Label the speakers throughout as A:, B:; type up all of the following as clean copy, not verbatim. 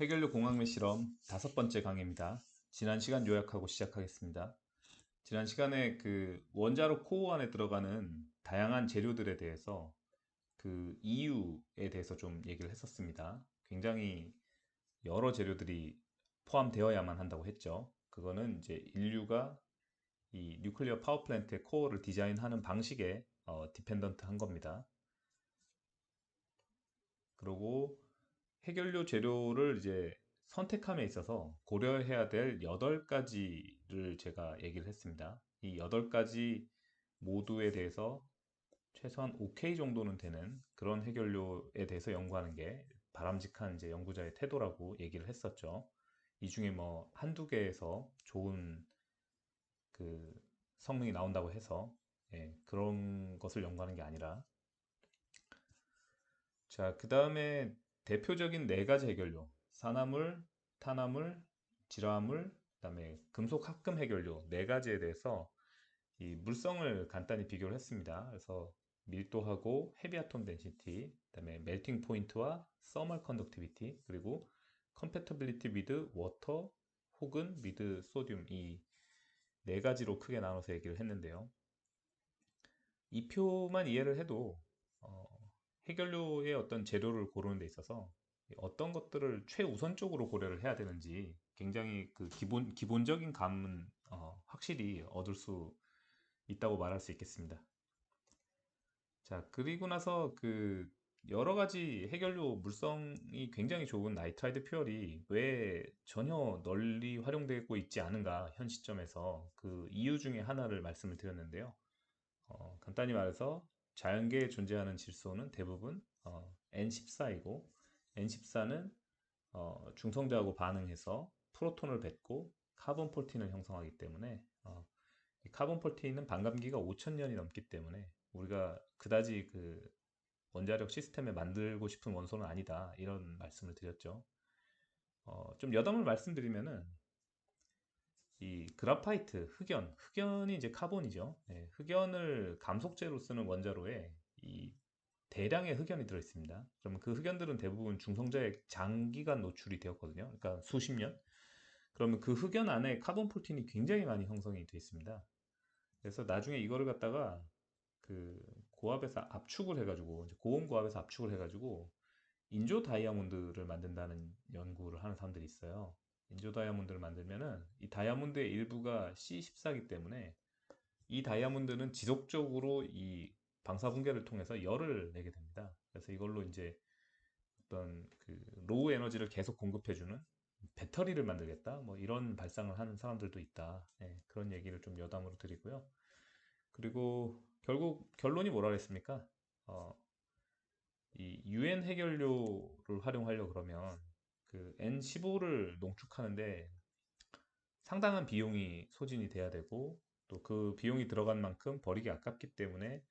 A: 해결료 공학매 실험 5번째 강의입니다. 지난 시간 요약하고 시작하겠습니다. 지난 시간에 그 원자로 코어 안에 들어가는 다양한 재료들에 대해서 그 이유에 대해서 좀 얘기를 했었습니다. 굉장히 여러 재료들이 포함되어야만 한다고 했죠. 그거는 이제 인류가 이 뉴클리어 파워 플랜트의 코어를 디자인하는 방식에 디펜던트 한 겁니다. 그리고 해결료 재료를 이제 선택함에 있어서 고려해야 될 8가지를 제가 얘기를 했습니다. 이 8가지 모두에 대해서 최소한 OK 정도는 되는 그런 해결료에 대해서 연구하는 게 바람직한 이제 연구자의 태도라고 얘기를 했었죠. 이 중에 뭐 한두 개에서 좋은 그 성능이 나온다고 해서 그런 것을 연구하는 게 아니라. 자, 그 다음에 대표적인 4가지 해결료. 산화물, 탄화물, 질화물, 그다음에 금속 합금 해결료 4가지에 대해서 이 물성을 간단히 비교를 했습니다. 그래서 밀도하고 헤비 아톰 덴시티, 그다음에 멜팅 포인트와 서멀 컨덕티비티, 그리고 컴패터빌리티 위드 워터 혹은 위드 소듐, 이 4가지로 크게 나눠서 얘기를 했는데요. 이 표만 이해를 해도 어, 해결료의 어떤 재료를 고르는 데 있어서 어떤 것들을 최우선적으로 고려를 해야 되는지 굉장히 그 기본적인 감은 확실히 얻을 수 있다고 말할 수 있겠습니다. 자, 그리고 나서 그 여러 가지 해결료 물성이 굉장히 좋은 나이트라이트 퓨얼이 왜 전혀 널리 활용되고 있지 않은가, 현 시점에서 그 이유 중에 하나를 말씀을 드렸는데요. 간단히 말해서 자연계에 존재하는 질소는 대부분 N14이고, N14는 중성자하고 반응해서 프로톤을 뱉고 카본 14을 형성하기 때문에 이 카본 14는 반감기가 5000년이 넘기 때문에 우리가 그다지 그 원자력 시스템에 만들고 싶은 원소는 아니다, 이런 말씀을 드렸죠. 좀 여담을 말씀드리면은 이 그라파이트, 흑연이 이제 카본이죠. 흑연을 감속제로 쓰는 원자로에 이 대량의 흑연이 들어 있습니다. 그러면 그 흑연들은 대부분 중성자에 장기간 노출이 되었거든요. 그러니까 수십 년. 그러면 그 흑연 안에 카본 14이 굉장히 많이 형성이 되어 있습니다. 그래서 나중에 이거를 갖다가 그 고압에서 압축을 해가지고, 이제 고온 고압에서 압축을 해가지고 인조 다이아몬드를 만든다는 연구를 하는 사람들이 있어요. 인조 다이아몬드를 만들면은 이 다이아몬드의 일부가 C14이기 때문에 이 다이아몬드는 지속적으로 이 방사분계를 통해서 열을 내게 됩니다. 그래서 이걸로 이제 어떤 그 로우 에너지를 계속 공급해주는 배터리를 만들겠다, 뭐 이런 발상을 하는 사람들도 있다. 그런 얘기를 좀 여담으로 드리고요. 그리고 결국 결론이 뭐라 그랬습니까? 어, 이 UN 해결료를 활용하려 그러면 그 N15를 농축하는데 상당한 비용이 소진이 돼야 되고, 또 그 비용이 들어간 만큼 버리기 아깝기 때문에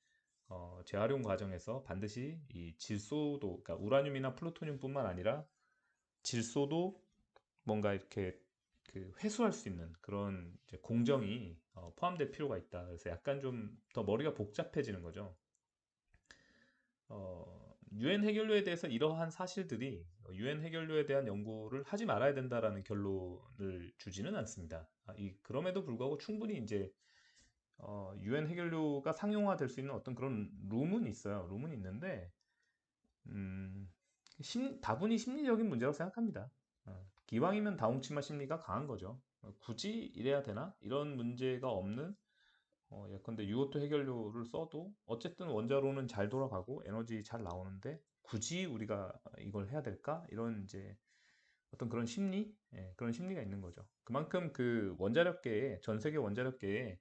A: 재활용 과정에서 반드시 이 질소도, 그러니까 우라늄이나 플루토늄뿐만 아니라 질소도 뭔가 이렇게 그 회수할 수 있는 그런 이제 공정이 포함될 필요가 있다. 그래서 약간 좀 더 머리가 복잡해지는 거죠. UN 해결료에 대해서 이러한 사실들이 UN 해결료에 대한 연구를 하지 말아야 된다라는 결론을 주지는 않습니다. 그럼에도 불구하고 충분히 이제 UN 해결료가 상용화될 수 있는 어떤 그런 룸은 있어요. 룸은 있는데 음, 다분히 심리적인 문제라고 생각합니다. 기왕이면 다홍치마 심리가 강한 거죠. 굳이 이래야 되나? 이런 문제가 없는, 예컨대 유오토 해결료를 써도 어쨌든 원자로는 잘 돌아가고 에너지 잘 나오는데 굳이 우리가 이걸 해야 될까? 이런 이제 어떤 그런 심리, 그런 심리가 있는 거죠. 그만큼 그 원자력계에, 전 세계 원자력계에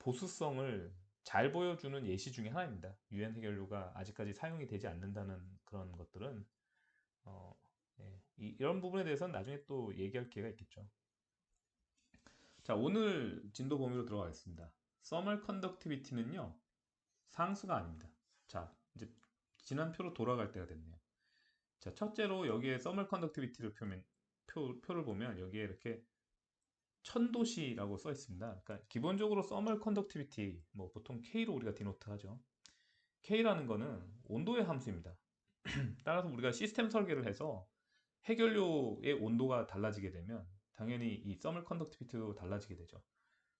A: 보수성을 잘 보여주는 예시 중에 하나입니다. 유엔 해결료가 아직까지 사용이 되지 않는다는 그런 것들은 어, 이런 부분에 대해서는 나중에 또 얘기할 기회가 있겠죠. 자, 오늘 진도 범위로 들어가겠습니다. 서멀 컨덕티비티는요, 상수가 아닙니다. 자, 이제 지난 표로 돌아갈 때가 됐네요. 자, 첫째로 여기에 서멀 컨덕티비티를 표를 보면 여기에 이렇게 천도시라고 써 있습니다. 그러니까 기본적으로 서멀 컨덕티비티, 뭐 보통 K로 우리가 디노트 하죠. K라는 거는 온도의 함수입니다. 따라서 우리가 시스템 설계를 해서 해결료의 온도가 달라지게 되면 당연히 이 서멀 컨덕티비티도 달라지게 되죠.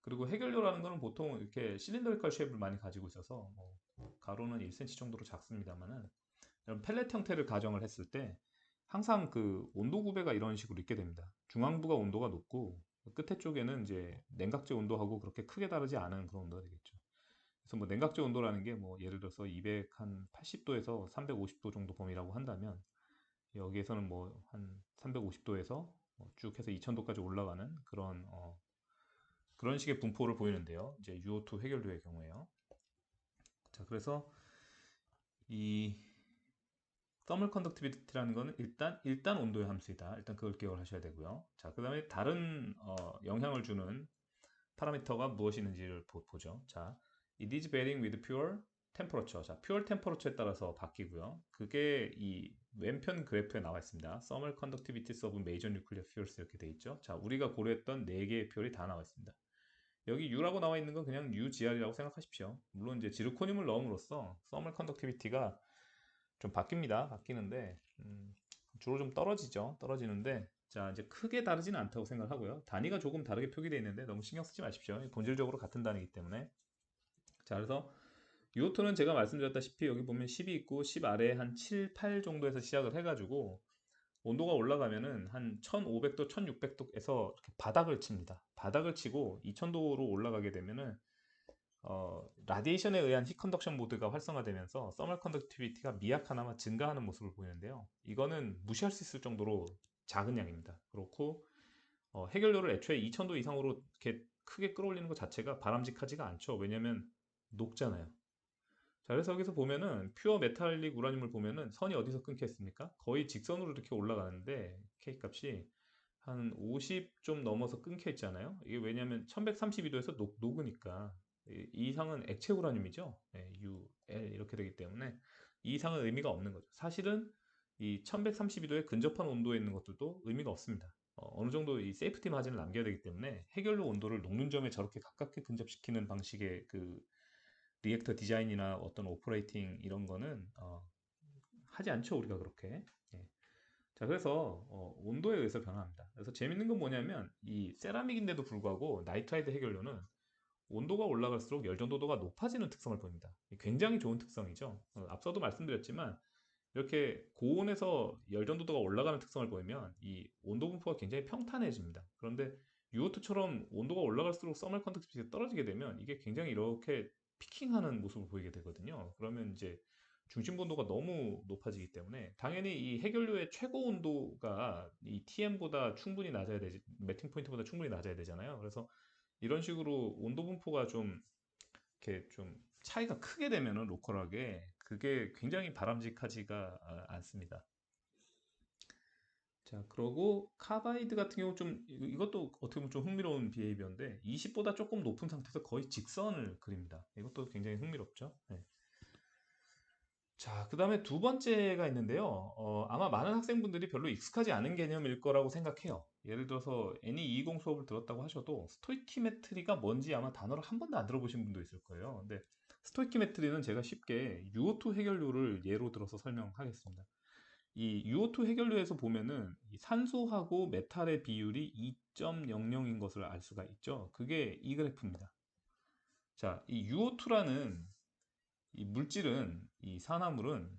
A: 그리고 해결료라는 거는 보통 이렇게 실린더리컬 쉐입을 많이 가지고 있어서 뭐 가로는 1cm 정도로 작습니다만은 이런 펠렛 형태를 가정을 했을 때 항상 그 온도 구배가 이런 식으로 있게 됩니다. 중앙부가 온도가 높고 끝에 쪽에는 이제 냉각제 온도하고 그렇게 크게 다르지 않은 그런 온도가 되겠죠. 그래서 뭐 냉각제 온도라는 게 뭐 예를 들어서 280도에서 350도 정도 범위라고 한다면 여기에서는 뭐 한 350도에서 쭉 해서 2000도까지 올라가는 그런 식의 분포를 보이는데요. 이제 UO2 해결료의 경우에요. 자, 그래서 이 thermal conductivity라는 거는 일단 온도의 함수이다. 일단 그걸 기억을 하셔야 되고요. 자, 그다음에 다른 영향을 주는 파라미터가 무엇이 있는지를 보죠. 자, it is varying with pure temperature. 자, pure temperature에 따라서 바뀌고요. 그게 이 왼편 그래프에 나와 있습니다. thermal conductivities of major nuclear fuels 이렇게 돼 있죠. 자, 우리가 고려했던 4개의 표현이 다 나와 있습니다. 여기 U라고 나와 있는 건 그냥 UGR이라고 생각하십시오. 물론 이제 지르코늄을 넣음으로써 thermal conductivity가 좀 바뀌는데 주로 좀 떨어지는데 자, 이제 크게 다르지는 않다고 생각하고요. 단위가 조금 다르게 표기되어 있는데 너무 신경 쓰지 마십시오. 본질적으로 같은 단위이기 때문에. 자, 그래서 유오토는 제가 말씀드렸다시피 여기 보면 10이 있고 10 아래에 한 7, 8 정도에서 시작을 해가지고 온도가 올라가면은 한 1500도, 1600도에서 이렇게 바닥을 칩니다. 바닥을 치고 2000도로 올라가게 되면은 라디에이션에 의한 히컨덕션 모드가 활성화되면서 서멀 컨덕티비티가 미약하나마 증가하는 모습을 보이는데요. 이거는 무시할 수 있을 정도로 작은 양입니다. 그렇고 해결료를 애초에 2000도 이상으로 이렇게 크게 끌어올리는 것 자체가 바람직하지가 않죠. 왜냐면 녹잖아요. 자, 그래서 여기서 보면은 퓨어 메탈릭 우라늄을 보면은 선이 어디서 끊겼습니까? 거의 직선으로 이렇게 올라가는데 K 값이 한 50 좀 넘어서 끊겨 있잖아요. 이게 왜냐면 1132도에서 녹으니까 이 이상은 액체 우라늄이죠. 네, UL 이렇게 되기 때문에 이 이상은 의미가 없는 거죠. 사실은 이 1132도에 근접한 온도에 있는 것들도 의미가 없습니다. 어느 정도 이 세이프티 마진을 남겨야 되기 때문에 해결료 온도를 녹는 점에 저렇게 가깝게 근접시키는 방식의 그 리액터 디자인이나 어떤 오퍼레이팅 이런 거는 하지 않죠, 우리가 그렇게. 예. 자, 그래서 온도에 의해서 변화합니다. 그래서 재밌는 건 뭐냐면 이 세라믹인데도 불구하고 나이트라이트 해결료는 온도가 올라갈수록 열전도도가 높아지는 특성을 보입니다. 굉장히 좋은 특성이죠. 앞서도 말씀드렸지만 이렇게 고온에서 열전도도가 올라가는 특성을 보이면 이 온도 분포가 굉장히 평탄해집니다. 그런데 UO2처럼 온도가 올라갈수록 서멀 컨덕티비티가 떨어지게 되면 이게 굉장히 이렇게 피킹하는 모습을 보이게 되거든요. 그러면 이제 중심 온도가 너무 높아지기 때문에 당연히 이 해결료의 최고 온도가 이 TM보다 충분히 낮아야 되지, 멜팅 포인트보다 충분히 낮아야 되잖아요. 그래서 이런 식으로 온도 분포가 좀 이렇게 좀 차이가 크게 되면은 로컬하게 그게 굉장히 바람직하지가 않습니다. 자, 그러고 카바이드 같은 경우 좀 이것도 어떻게 보면 좀 흥미로운 비헤이비어인데 20보다 조금 높은 상태에서 거의 직선을 그립니다. 이것도 굉장히 흥미롭죠. 네. 자, 그 다음에 두 번째가 있는데요. 아마 많은 학생분들이 별로 익숙하지 않은 개념일 거라고 생각해요. 예를 들어서 NE20 수업을 들었다고 하셔도 스토이키메트리가 뭔지 아마 단어를 한 번도 안 들어보신 분도 있을 거예요. 근데 스토이키메트리는 제가 쉽게 UO2 해결료를 예로 들어서 설명하겠습니다. 이 UO2 해결료에서 보면은 이 산소하고 메탈의 비율이 2.00인 것을 알 수가 있죠. 그게 이 그래프입니다. 자, 이 UO2라는 이 물질은, 이 산화물은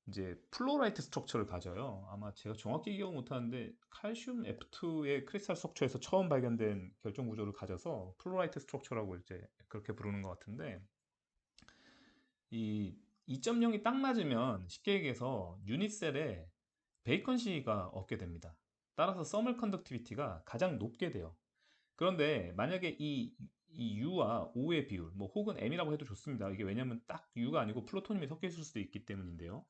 A: 이제 플로라이트 스트럭처를 가져요. 아마 제가 정확히 기억 못하는데 칼슘 F2의 크리스탈 스트럭처에서 처음 발견된 결정 구조를 가져서 플로라이트 스트럭처라고 이제 그렇게 부르는 것 같은데 이 2.0이 딱 맞으면 쉽게 얘기해서 유닛셀에 베이컨시가 얻게 됩니다. 따라서 서멀 컨덕티비티가 가장 높게 돼요. 그런데 만약에 이 U와 O의 비율, 뭐 혹은 M이라고 해도 좋습니다. 이게 왜냐면 딱 U가 아니고 플루토늄이 섞여 있을 수도 있기 때문인데요.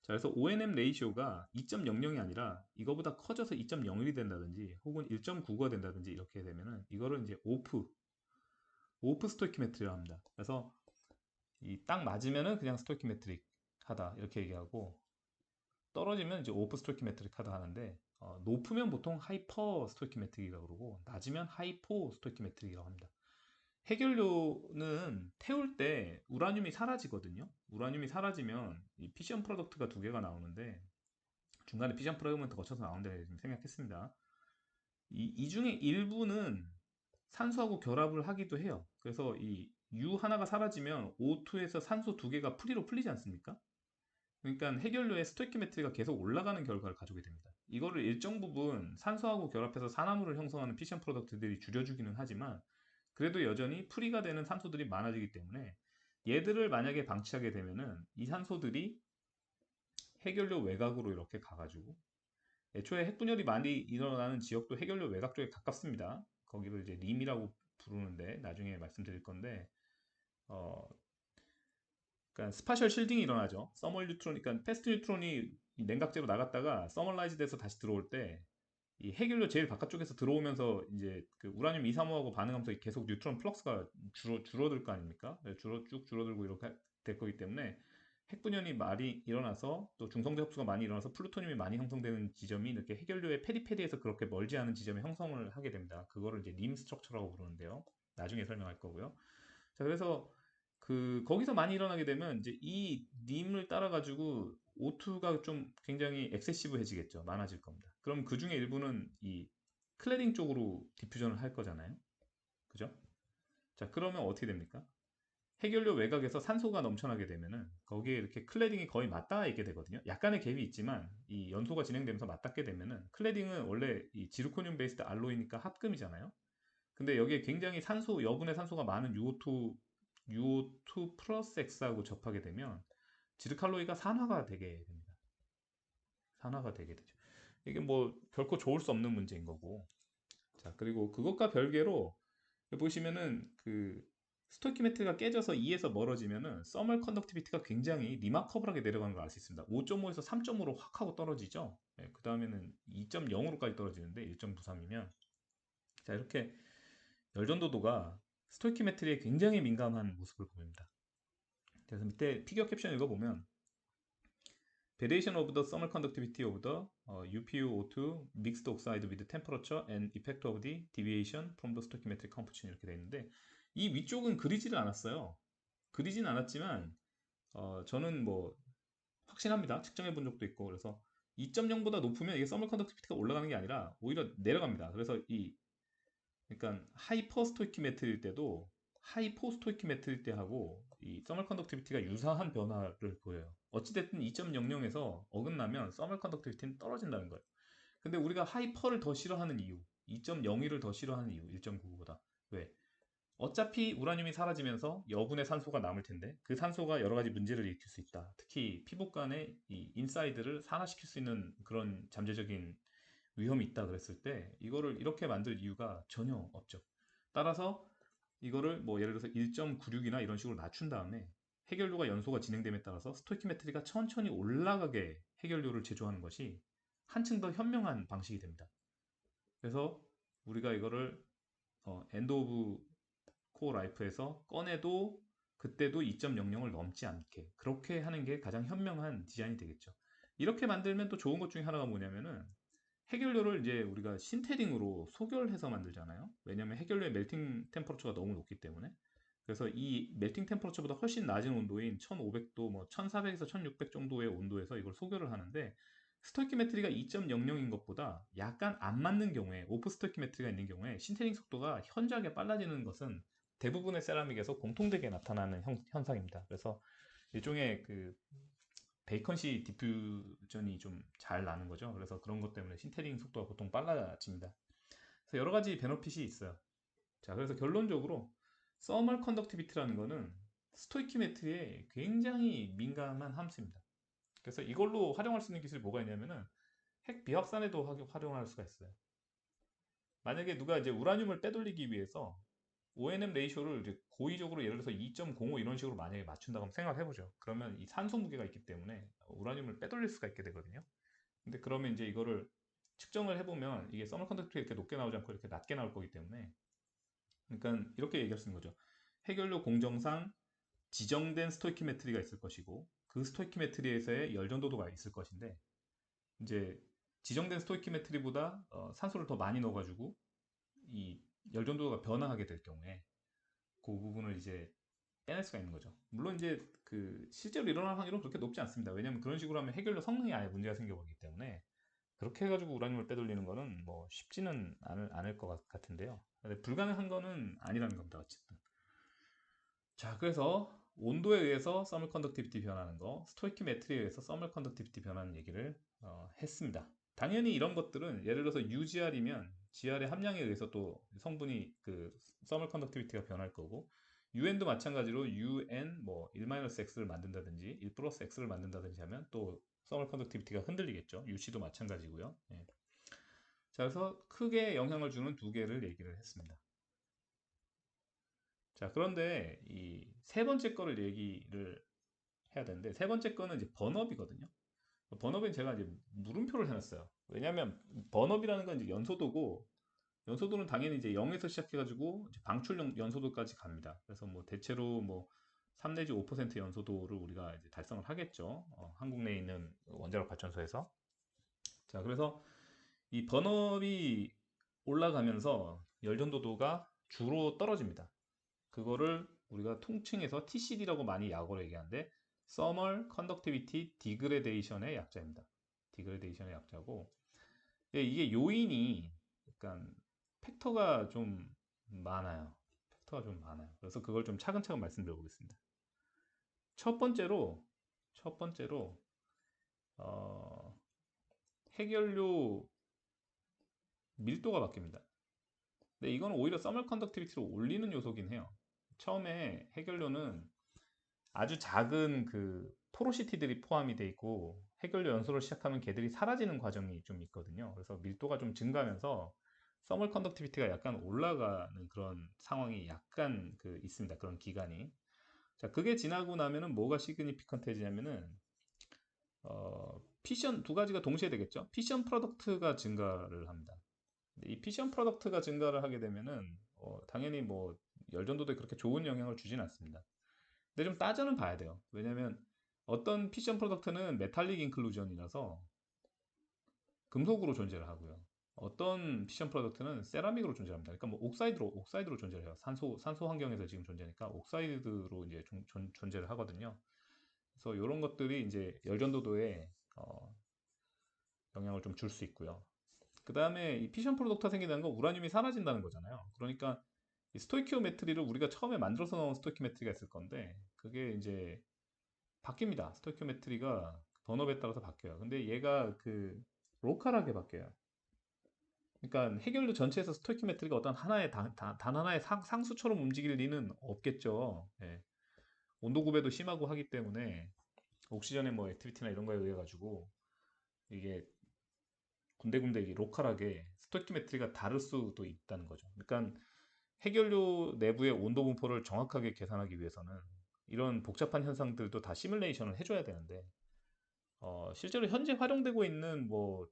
A: 자, 그래서 ONM 레이시오가 2.00이 아니라 이거보다 커져서 2.01이 된다든지 혹은 1.99가 된다든지 이렇게 되면은 이거를 이제 오프 스토이키메트리라고 합니다. 그래서 이 딱 맞으면은 그냥 스토이키메트릭 하다 이렇게 얘기하고 떨어지면 이제 오프 스토이키메트릭 하다 하는데 높으면 보통 하이퍼 스토이키메트릭이라고 그러고 낮으면 하이포 스토이키메트릭이라고 합니다. 해결료는 태울 때 우라늄이 사라지거든요. 우라늄이 사라지면 이 피션 프로덕트가 두 개가 나오는데 중간에 피전 프래그먼트 거쳐서 나온다고 생각했습니다. 이 중에 일부는 산소하고 결합을 하기도 해요. 그래서 이 U 하나가 사라지면 O2에서 산소 두 개가 프리로 풀리지 않습니까? 그러니까 해결료의 스토이키메트리가 계속 올라가는 결과를 가져오게 됩니다. 이거를 일정 부분 산소하고 결합해서 산화물을 형성하는 피션 프로덕트들이 줄여주기는 하지만 그래도 여전히 프리가 되는 산소들이 많아지기 때문에 얘들을 만약에 방치하게 되면은 이 산소들이 해결료 외곽으로 이렇게 가가지고 애초에 핵분열이 많이 일어나는 지역도 해결료 외곽 쪽에 가깝습니다. 거기를 이제 림이라고 부르는데 나중에 말씀드릴 건데 어, 그러니까 스파셜 실딩이 일어나죠. 서멀 뉴트론, 그러니까 패스트 뉴트론이 냉각제로 나갔다가 서멀라이즈 돼서 다시 들어올 때 이 해결료 제일 바깥쪽에서 들어오면서 이제 그 우라늄 235하고 반응하면서 계속 뉴트론 플럭스가 줄어들 거 아닙니까? 쭉 줄어들고 이렇게 될 거기 때문에 핵분열이 많이 일어나서 또 중성대 흡수가 많이 일어나서 플루토늄이 많이 형성되는 지점이 이렇게 해결료의 페리페리에서 그렇게 멀지 않은 지점에 형성을 하게 됩니다. 그거를 이제 림 스트럭처라고 부르는데요. 나중에 설명할 거고요. 자, 그래서 그 거기서 많이 일어나게 되면 이제 이 님을 따라 가지고 O2가 좀 굉장히 엑세시브해지겠죠. 많아질 겁니다. 그럼 그 중에 일부는 이 클래딩 쪽으로 디퓨전을 할 거잖아요. 그죠? 자, 그러면 어떻게 됩니까? 해결료 외곽에서 산소가 넘쳐나게 되면은 거기에 이렇게 클래딩이 거의 맞닿아 있게 되거든요. 약간의 갭이 있지만 이 연소가 진행되면서 맞닿게 되면은 클래딩은 원래 이 지르코늄 베이스드 알로이니까 합금이잖아요. 근데 여기에 굉장히 산소, 여분의 산소가 많은 UO2 플러스 X하고 접하게 되면 지르칼로이가 산화가 되게 됩니다. 산화가 되게 되죠. 이게 뭐 결코 좋을 수 없는 문제인 거고. 자, 그리고 그것과 별개로 보시면은 그 스토이키메트리가 깨져서 2에서 멀어지면은 서멀 컨덕티비티가 굉장히 리마커블하게 내려가는 걸 알 수 있습니다. 5.5에서 3.5로 확 하고 떨어지죠. 그 다음에는 2.0으로까지 떨어지는데 1.93이면 자 이렇게 열전도도가 스토이키메트리에 굉장히 민감한 모습을 보입니다. 그래서 밑에 피겨 캡션 읽어보면 Variation of the thermal conductivity of the UPU-O2 mixed oxide with temperature and effect of the deviation from the stoichiometric composition 이렇게 되어 있는데 이 위쪽은 그리지를 않았어요. 그리진 않았지만 저는 뭐 확신합니다. 측정해 본 적도 있고 그래서 2.0보다 높으면 이게 서멀 컨덕티비티가 올라가는 게 아니라 오히려 내려갑니다. 그래서 이 그러니까 하이퍼 스토이키메트일 때도 하이포 스토이키메트일 때하고 이 서멀 컨덕티비티가 유사한 변화를 보여요. 어찌됐든 2.00에서 어긋나면 서멀 컨덕티비티는 떨어진다는 거예요. 근데 우리가 하이퍼를 더 싫어하는 이유, 2.01을 더 싫어하는 이유, 1.99보다. 왜? 어차피 우라늄이 사라지면서 여분의 산소가 남을 텐데 그 산소가 여러 가지 문제를 일으킬 수 있다. 특히 피부간의 이 인사이드를 산화시킬 수 있는 그런 잠재적인 위험이 있다 그랬을 때 이거를 이렇게 만들 이유가 전혀 없죠. 따라서 이거를 뭐 예를 들어서 1.96이나 이런 식으로 낮춘 다음에 해결료가 연소가 진행됨에 따라서 스토이키메트리가 천천히 올라가게 해결료를 제조하는 것이 한층 더 현명한 방식이 됩니다. 그래서 우리가 이거를 엔드 오브 코어 라이프에서 꺼내도 그때도 2.00을 넘지 않게 그렇게 하는 게 가장 현명한 디자인이 되겠죠. 이렇게 만들면 또 좋은 것 중에 하나가 뭐냐면은 해결료를 이제 우리가 신테딩으로 소결해서 만들잖아요. 왜냐하면 해결료의 멜팅 템퍼러처가 너무 높기 때문에. 그래서 이 멜팅 템퍼러처보다 훨씬 낮은 온도인 1500도, 뭐 1400에서 1600 정도의 온도에서 이걸 소결을 하는데 스토이키메트리가 2.00인 것보다 약간 안 맞는 경우에 오프 스토이키메트리가 있는 경우에 신테딩 속도가 현저하게 빨라지는 것은 대부분의 세라믹에서 공통되게 나타나는 현상입니다. 그래서 일종의 그 베이컨시 디퓨전이 좀 잘 나는 거죠. 그래서 그런 것 때문에 신테링 속도가 보통 빨라집니다. 그래서 여러 가지 베너핏이 있어요. 자, 그래서 결론적으로 서멀 컨덕티비티라는 거는 스토이키메트리에 굉장히 민감한 함수입니다. 그래서 이걸로 활용할 수 있는 기술이 뭐가 있냐면은 핵 비확산에도 활용할 수가 있어요. 만약에 누가 이제 우라늄을 빼돌리기 위해서 ONM 레이쇼를 이제 고의적으로 예를 들어서 2.05 이런 식으로 만약에 맞춘다고 한번 생각을 해보죠. 그러면 이 산소 무게가 있기 때문에 우라늄을 빼돌릴 수가 있게 되거든요. 근데 그러면 이제 이거를 측정을 해보면 이게 서멀 컨덕트가 이렇게 높게 나오지 않고 이렇게 낮게 나올 거기 때문에 그러니까 이렇게 얘기할 수 있는 거죠. 해결료 공정상 지정된 스토이키메트리가 있을 것이고 그 스토이키메트리에서의 열전도도가 있을 것인데 이제 지정된 스토이키메트리보다 산소를 더 많이 넣어가지고 이 열전도가 변화하게 될 경우에 그 부분을 이제 빼낼 수가 있는 거죠. 물론 이제 그 실제로 일어날 확률은 그렇게 높지 않습니다. 왜냐하면 그런 식으로 하면 해결료 성능이 아예 문제가 생겨버리기 때문에 그렇게 해가지고 우라늄을 빼돌리는 거는 뭐 쉽지는 않을 것 같은데요. 근데 불가능한 거는 아니라는 겁니다. 어쨌든. 자, 그래서 온도에 의해서 서멀 컨덕티비티 변하는 거, 스토이키메트리에 의해서 서멀 컨덕티비티 변하는 얘기를 했습니다. 당연히 이런 것들은 예를 들어서 UGR이면 GR의 함량에 의해서 또 성분이 그 서멀 컨덕티비티가 변할 거고 UN도 마찬가지로 UN 뭐 1-X를 만든다든지 1 플러스 X를 만든다든지 하면 또 서멀 컨덕티비티가 흔들리겠죠. UC도 마찬가지고요. 예. 자, 그래서 크게 영향을 주는 두 개를 얘기를 했습니다. 자, 그런데 이 세 번째 거를 얘기를 해야 되는데 세 번째 거는 이제 번업이거든요. 번업엔 제가 이제 물음표를 해놨어요. 왜냐하면 번업이라는 건 이제 연소도고 연소도는 당연히 이제 0에서 시작해가지고 이제 방출 연소도까지 갑니다. 그래서 뭐 대체로 뭐 3 내지 5% 연소도를 우리가 이제 달성을 하겠죠. 한국 내에 있는 원자력 발전소에서. 자, 그래서 이 번업이 올라가면서 열전도도가 주로 떨어집니다. 그거를 우리가 통칭해서 TCD라고 많이 약어로 얘기하는데 Thermal Conductivity Degradation의 약자입니다. 디그레데이션의 약자고 이게 요인이 약간 팩터가 좀 많아요. 팩터가 좀 많아요. 그래서 그걸 좀 차근차근 말씀드려 보겠습니다. 첫 번째로 첫 번째로 어, 해결료 밀도가 바뀝니다. 근데 이거는 오히려 서멀 컨덕티비티를 올리는 요소긴 해요. 처음에 해결료는 아주 작은 그 포로시티들이 포함이 돼 있고 해결료 연소를 시작하면 걔들이 사라지는 과정이 좀 있거든요. 그래서 밀도가 좀 증가하면서 서멀 컨덕티비티가 약간 올라가는 그런 상황이 약간 그 있습니다. 그런 기간이. 자, 그게 지나고 나면은 뭐가 시그니피컨트해지냐면은 피션 두 가지가 동시에 되겠죠. 피션 프로덕트가 증가를 합니다. 이 피션 프로덕트가 증가를 하게 되면은 당연히 뭐 열전도도에 그렇게 좋은 영향을 주진 않습니다. 근데 좀 따져는 봐야 돼요. 왜냐면 어떤 피션 프로덕트는 메탈릭 인클루전이라서 금속으로 존재를 하고요. 어떤 피션 프로덕트는 세라믹으로 존재합니다. 그러니까 뭐 옥사이드로 존재를 해요. 산소 환경에서 지금 존재니까 옥사이드로 이제 존재를 하거든요. 그래서 이런 것들이 이제 열전도도에 영향을 좀 줄 수 있고요. 그 다음에 이 피션 프로덕트가 생긴다는 건 우라늄이 사라진다는 거잖아요. 그러니까 이 스토이키오메트리를 우리가 처음에 만들어서 넣은 스토이키오메트리가 있을 건데 그게 이제 바뀝니다. 스토이키오메트리가 번업에 따라서 바뀌어요. 근데 얘가 그 로컬하게 바뀌어요. 그러니까 해결도 전체에서 스토이키오메트리가 어떤 하나의 단 하나의 상수처럼 움직일 리는 없겠죠. 예. 온도 구배도 심하고 하기 때문에 옥시전의 뭐 액티비티나 이런 거에 의해 가지고 이게 군데군데 이게 로컬하게 스토이키오메트리가 다를 수도 있다는 거죠. 그러니까 해결료 내부의 온도 분포를 정확하게 계산하기 위해서는 이런 복잡한 현상들도 다 시뮬레이션을 해줘야 되는데 실제로 현재 활용되고 있는 뭐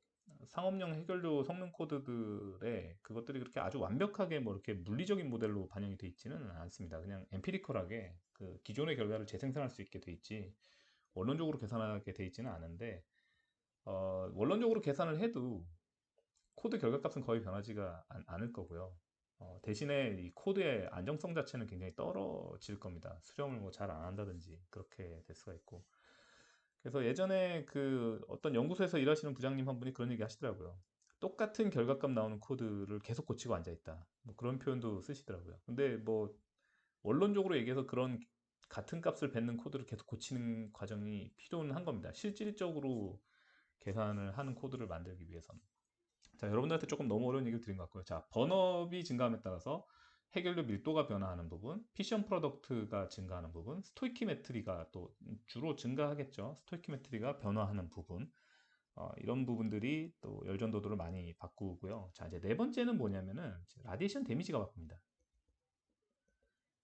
A: 상업용 해결료 성능 코드들의 그것들이 그렇게 아주 완벽하게 뭐 이렇게 물리적인 모델로 반영이 돼 있지는 않습니다. 그냥 엠피리컬하게 그 기존의 결과를 재생산할 수 있게 돼 있지 원론적으로 계산하게 돼 있지는 않은데 원론적으로 계산을 해도 코드 결과값은 거의 변하지가 않을 거고요. 대신에 이 코드의 안정성 자체는 굉장히 떨어질 겁니다. 수정을 뭐 잘 안 한다든지 그렇게 될 수가 있고. 그래서 예전에 그 어떤 연구소에서 일하시는 부장님 한 분이 그런 얘기 하시더라고요. 똑같은 결과값 나오는 코드를 계속 고치고 앉아 있다. 뭐 그런 표현도 쓰시더라고요. 근데 뭐 원론적으로 얘기해서 그런 같은 값을 뱉는 코드를 계속 고치는 과정이 필요는 한 겁니다. 실질적으로 계산을 하는 코드를 만들기 위해서는. 자, 여러분들한테 조금 너무 어려운 얘기를 드린 것 같고요. 자, 번업이 증가함에 따라서 해결료 밀도가 변화하는 부분, 피션 프로덕트가 증가하는 부분, 스토이키메트리가 또 주로 증가하겠죠. 스토이키메트리가 변화하는 부분, 이런 부분들이 또 열전도도를 많이 바꾸고요. 자, 이제 네 번째는 뭐냐면은 라디에이션 데미지가 바뀝니다.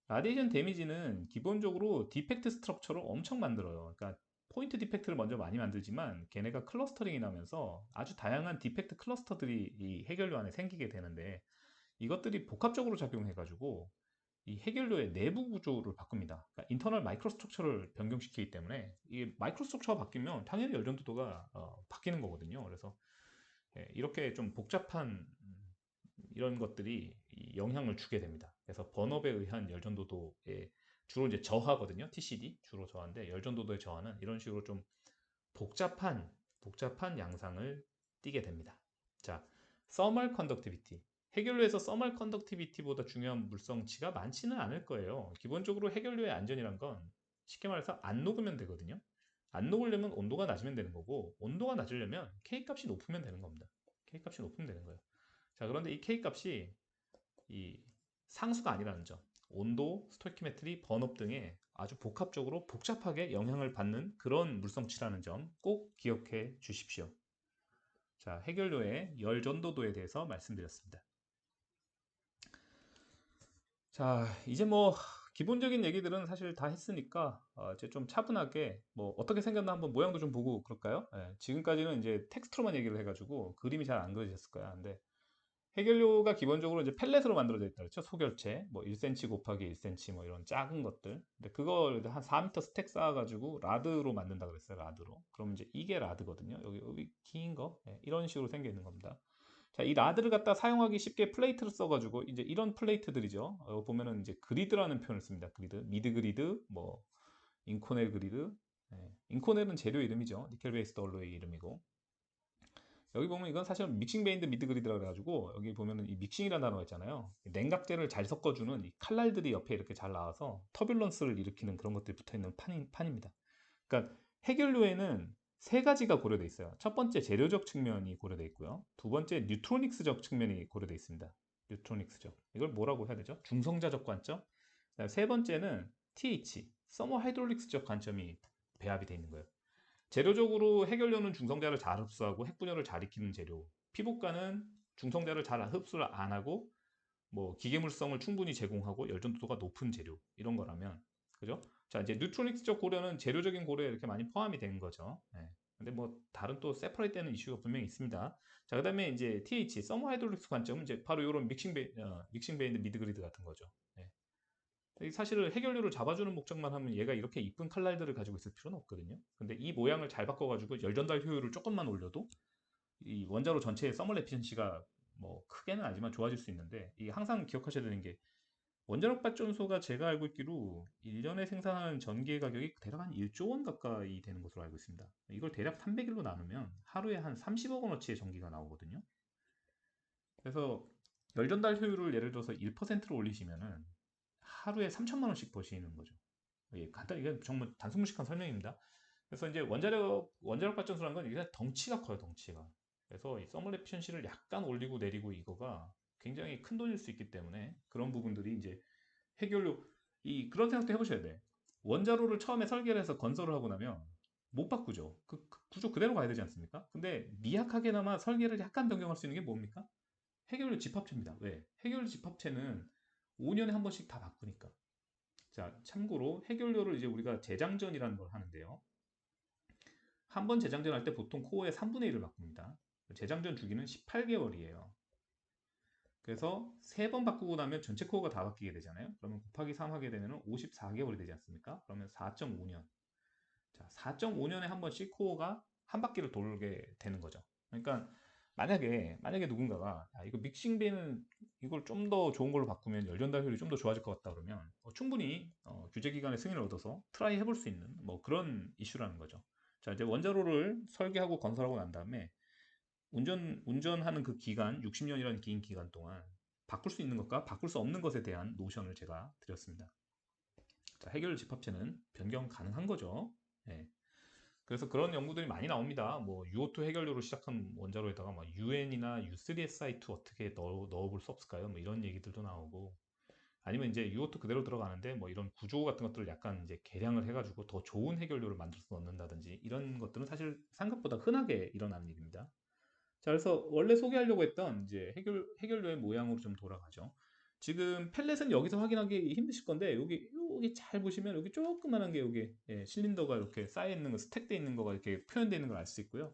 A: 라디에이션 데미지는 기본적으로 디펙트 스트럭처를 엄청 만들어요. 그러니까 포인트 디펙트를 먼저 많이 만들지만 걔네가 클러스터링이 나면서 아주 다양한 디펙트 클러스터들이 이 해결료 안에 생기게 되는데 이것들이 복합적으로 작용해가지고 이 해결료의 내부 구조를 바꿉니다. 그러니까 인터널 마이크로 스트럭처를 변경시키기 때문에 이 마이크로 스트럭처가 바뀌면 당연히 열전도도가 바뀌는 거거든요. 그래서 이렇게 좀 복잡한 이런 것들이 영향을 주게 됩니다. 그래서 번업에 의한 열전도도의 주로 이제 저하거든요. TCD 주로 저하인데 열전도도의 저하는 이런 식으로 좀 복잡한 양상을 띠게 됩니다. 자, 서멀 컨덕티비티. 해결료에서 서멀 컨덕티비티보다 중요한 물성치가 많지는 않을 거예요. 기본적으로 해결료의 안전이란 건 쉽게 말해서 안 녹으면 되거든요. 안 녹으려면 온도가 낮으면 되는 거고, 온도가 낮으려면 K값이 높으면 되는 겁니다. K값이 높으면 되는 거예요. 자, 그런데 이 K값이 이 상수가 아니라는 점, 온도, 스토이키메트리, 번업 등의 아주 복합적으로 복잡하게 영향을 받는 그런 물성치라는 점 꼭 기억해 주십시오. 자, 해결료의 열 전도도에 대해서 말씀드렸습니다. 자, 이제 뭐 기본적인 얘기들은 사실 다 했으니까 이제 좀 차분하게 뭐 어떻게 생겼나 한번 모양도 좀 보고 그럴까요? 예, 지금까지는 이제 텍스트로만 얘기를 해가지고 그림이 잘 안 그려졌을 거야. 근데 해결료가 기본적으로 이제 펠렛으로 만들어져 있다 그랬죠. 소결체 뭐 1cm 곱하기 1cm 뭐 이런 작은 것들. 근데 그걸 한 4m 스택 쌓아가지고 라드로 만든다 그랬어요. 라드로. 그럼 이제 이게 라드거든요. 여기 긴 거. 예, 이런 식으로 생겨 있는 겁니다. 자, 이 라드를 갖다 사용하기 쉽게 플레이트를 써가지고 이제 이런 플레이트들이죠. 보면은 이제 그리드라는 표현을 씁니다. 그리드, 미드 그리드, 뭐 인코넬 그리드. 예, 인코넬은 재료 이름이죠. 니켈 베이스드 얼로이 이름이고. 여기 보면 이건 사실 믹싱 베인드 미드 그리드라 그래가지고 여기 보면은 이 믹싱이라는 단어가 있잖아요. 냉각제를 잘 섞어주는 이 칼날들이 옆에 이렇게 잘 나와서 터뷸런스를 일으키는 그런 것들이 붙어 있는 판입니다. 그러니까 해결료에는 세 가지가 고려되어 있어요. 첫 번째 재료적 측면이 고려되어 있고요. 두 번째 뉴트로닉스적 측면이 고려되어 있습니다. 뉴트로닉스적. 이걸 뭐라고 해야 되죠? 중성자적 관점. 세 번째는 TH, 서머 하이드롤릭스적 관점이 배합이 되어 있는 거예요. 재료적으로 해결료는 중성자를 잘 흡수하고 핵분열을 잘 익히는 재료. 피복가는 중성자를 잘 흡수를 안 하고 뭐 기계물성을 충분히 제공하고 열전도도가 높은 재료 이런 거라면 그죠? 자 이제 뉴트로닉스적 고려는 재료적인 고려에 이렇게 많이 포함이 된 거죠. 네. 근데 뭐 다른 또 세퍼레이트 되는 이슈가 분명히 있습니다. 자 그다음에 이제 TH 서머 하이드롤릭스 관점은 이제 바로 이런 믹싱 베인드 미드 그리드 같은 거죠. 네. 사실 해결료를 잡아주는 목적만 하면 얘가 이렇게 이쁜 칼날들을 가지고 있을 필요는 없거든요. 근데 이 모양을 잘 바꿔가지고 열전달 효율을 조금만 올려도 이 원자로 전체의 서멀 에피션시가 뭐 크게는 아니지만 좋아질 수 있는데 이 항상 기억하셔야 되는 게 원자력 발전소가 제가 알고 있기로 1년에 생산하는 전기 가격이 대략 한 1조 원 가까이 되는 것으로 알고 있습니다. 이걸 대략 300일로 나누면 하루에 한 30억 원어치의 전기가 나오거든요. 그래서 열전달 효율을 예를 들어서 1%로 올리시면은 하루에 3천만 원씩 버시는 거죠. 예, 간단히 이게 정말 단순무식한 설명입니다. 그래서 이제 원자력 발전소라는 건 이게 덩치가 커요, 덩치가. 그래서 이 서멀 에피션시를 약간 올리고 내리고 이거가 굉장히 큰 돈일 수 있기 때문에 그런 부분들이 이제 해결료 그런 생각도 해보셔야 돼. 원자로를 처음에 설계를 해서 건설을 하고 나면 못 바꾸죠. 그 구조 그대로 가야 되지 않습니까? 근데 미약하게나마 설계를 약간 변경할 수 있는 게 뭡니까? 해결료 집합체입니다. 왜? 해결료 집합체는 5년에 한 번씩 다 바꾸니까. 자, 참고로 해결료를 이제 우리가 재장전이라는 걸 하는데요. 한 번 재장전 할 때 보통 코어의 3분의 1을 바꿉니다. 재장전 주기는 18개월이에요. 그래서 3번 바꾸고 나면 전체 코어가 다 바뀌게 되잖아요. 그러면 곱하기 3 하게 되면 54개월이 되지 않습니까? 그러면 4.5년. 자, 4.5년에 한 번씩 코어가 한 바퀴를 돌게 되는 거죠. 그러니까 만약에 누군가가 이거 믹싱비는 이걸 좀 더 좋은 걸로 바꾸면 열전달 효율이 좀 더 좋아질 것 같다 그러면 충분히 규제 기관의 승인을 얻어서 트라이 해볼 수 있는 뭐 그런 이슈라는 거죠. 자 이제 원자로를 설계하고 건설하고 난 다음에 운전하는 그 기간 60년이라는 긴 기간 동안 바꿀 수 있는 것과 바꿀 수 없는 것에 대한 노션을 제가 드렸습니다. 자, 해결 집합체는 변경 가능한 거죠. 네. 그래서 그런 연구들이 많이 나옵니다. 뭐 UO2 해결료로 시작한 원자로에다가 뭐 UN이나 U3SI2 어떻게 넣어볼 수 없을까요? 뭐 이런 얘기들도 나오고 아니면 이제 UO2 그대로 들어가는데 뭐 이런 구조 같은 것들을 약간 이제 개량을 해가지고 더 좋은 해결료를 만들어서 넣는다든지 이런 것들은 사실 생각보다 흔하게 일어나는 일입니다. 자, 그래서 원래 소개하려고 했던 이제 해결료의 모양으로 좀 돌아가죠. 지금 펠렛은 여기서 확인하기 힘드실 건데 여기 잘 보시면 여기 조그만한 게 여기 실린더가 이렇게 쌓여 있는 거 스택돼 있는 거가 이렇게 표현되어 있는 걸 알 수 있고요.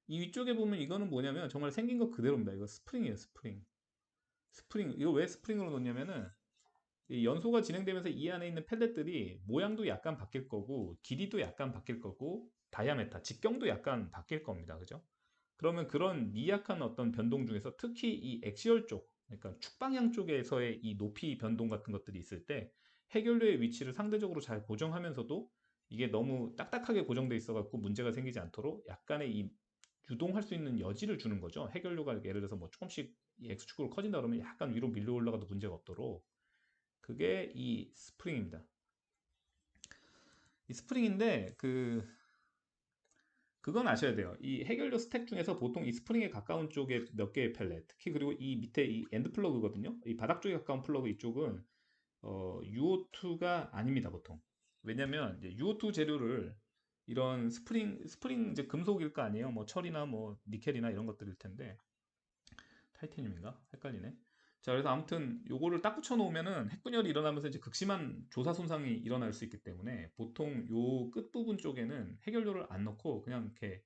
A: 이 위쪽에 보면 이거는 뭐냐면 정말 생긴 거 그대로입니다. 이거 스프링이에요, 스프링. 스프링. 이거 왜 스프링으로 놓냐면은 이 연소가 진행되면서 이 안에 있는 펠렛들이 모양도 약간 바뀔 거고 길이도 약간 바뀔 거고 다이아메타 직경도 약간 바뀔 겁니다. 그죠? 그러면 그런 미약한 어떤 변동 중에서 특히 이 엑시얼 쪽, 그러니까 축방향 쪽에서의 이 높이 변동 같은 것들이 있을 때 해결료의 위치를 상대적으로 잘 고정하면서도 이게 너무 딱딱하게 고정돼 있어 갖고 문제가 생기지 않도록 약간의 이 유동할 수 있는 여지를 주는 거죠. 해결료가 예를 들어서 뭐 조금씩 X축으로 커진다 그러면 약간 위로 밀려 올라가도 문제가 없도록. 그게 이 스프링입니다. 이 스프링인데 그건 아셔야 돼요. 이 해결료 스택 중에서 보통 이 스프링에 가까운 쪽에 몇 개의 펠렛, 특히 그리고 이 밑에 이 엔드 플러그거든요. 이 바닥 쪽에 가까운 플러그 이쪽은 UO2가 아닙니다, 보통. 왜냐면 이제 UO2 재료를 이런 스프링 이제 금속일 거 아니에요. 뭐 철이나 뭐 니켈이나 이런 것들일 텐데 타이타늄인가? 헷갈리네. 자, 그래서 아무튼 요거를 딱 붙여 놓으면은 핵분열이 일어나면서 이제 극심한 조사 손상이 일어날 수 있기 때문에 보통 요 끝부분 쪽에는 해결료를 안 넣고 그냥 이렇게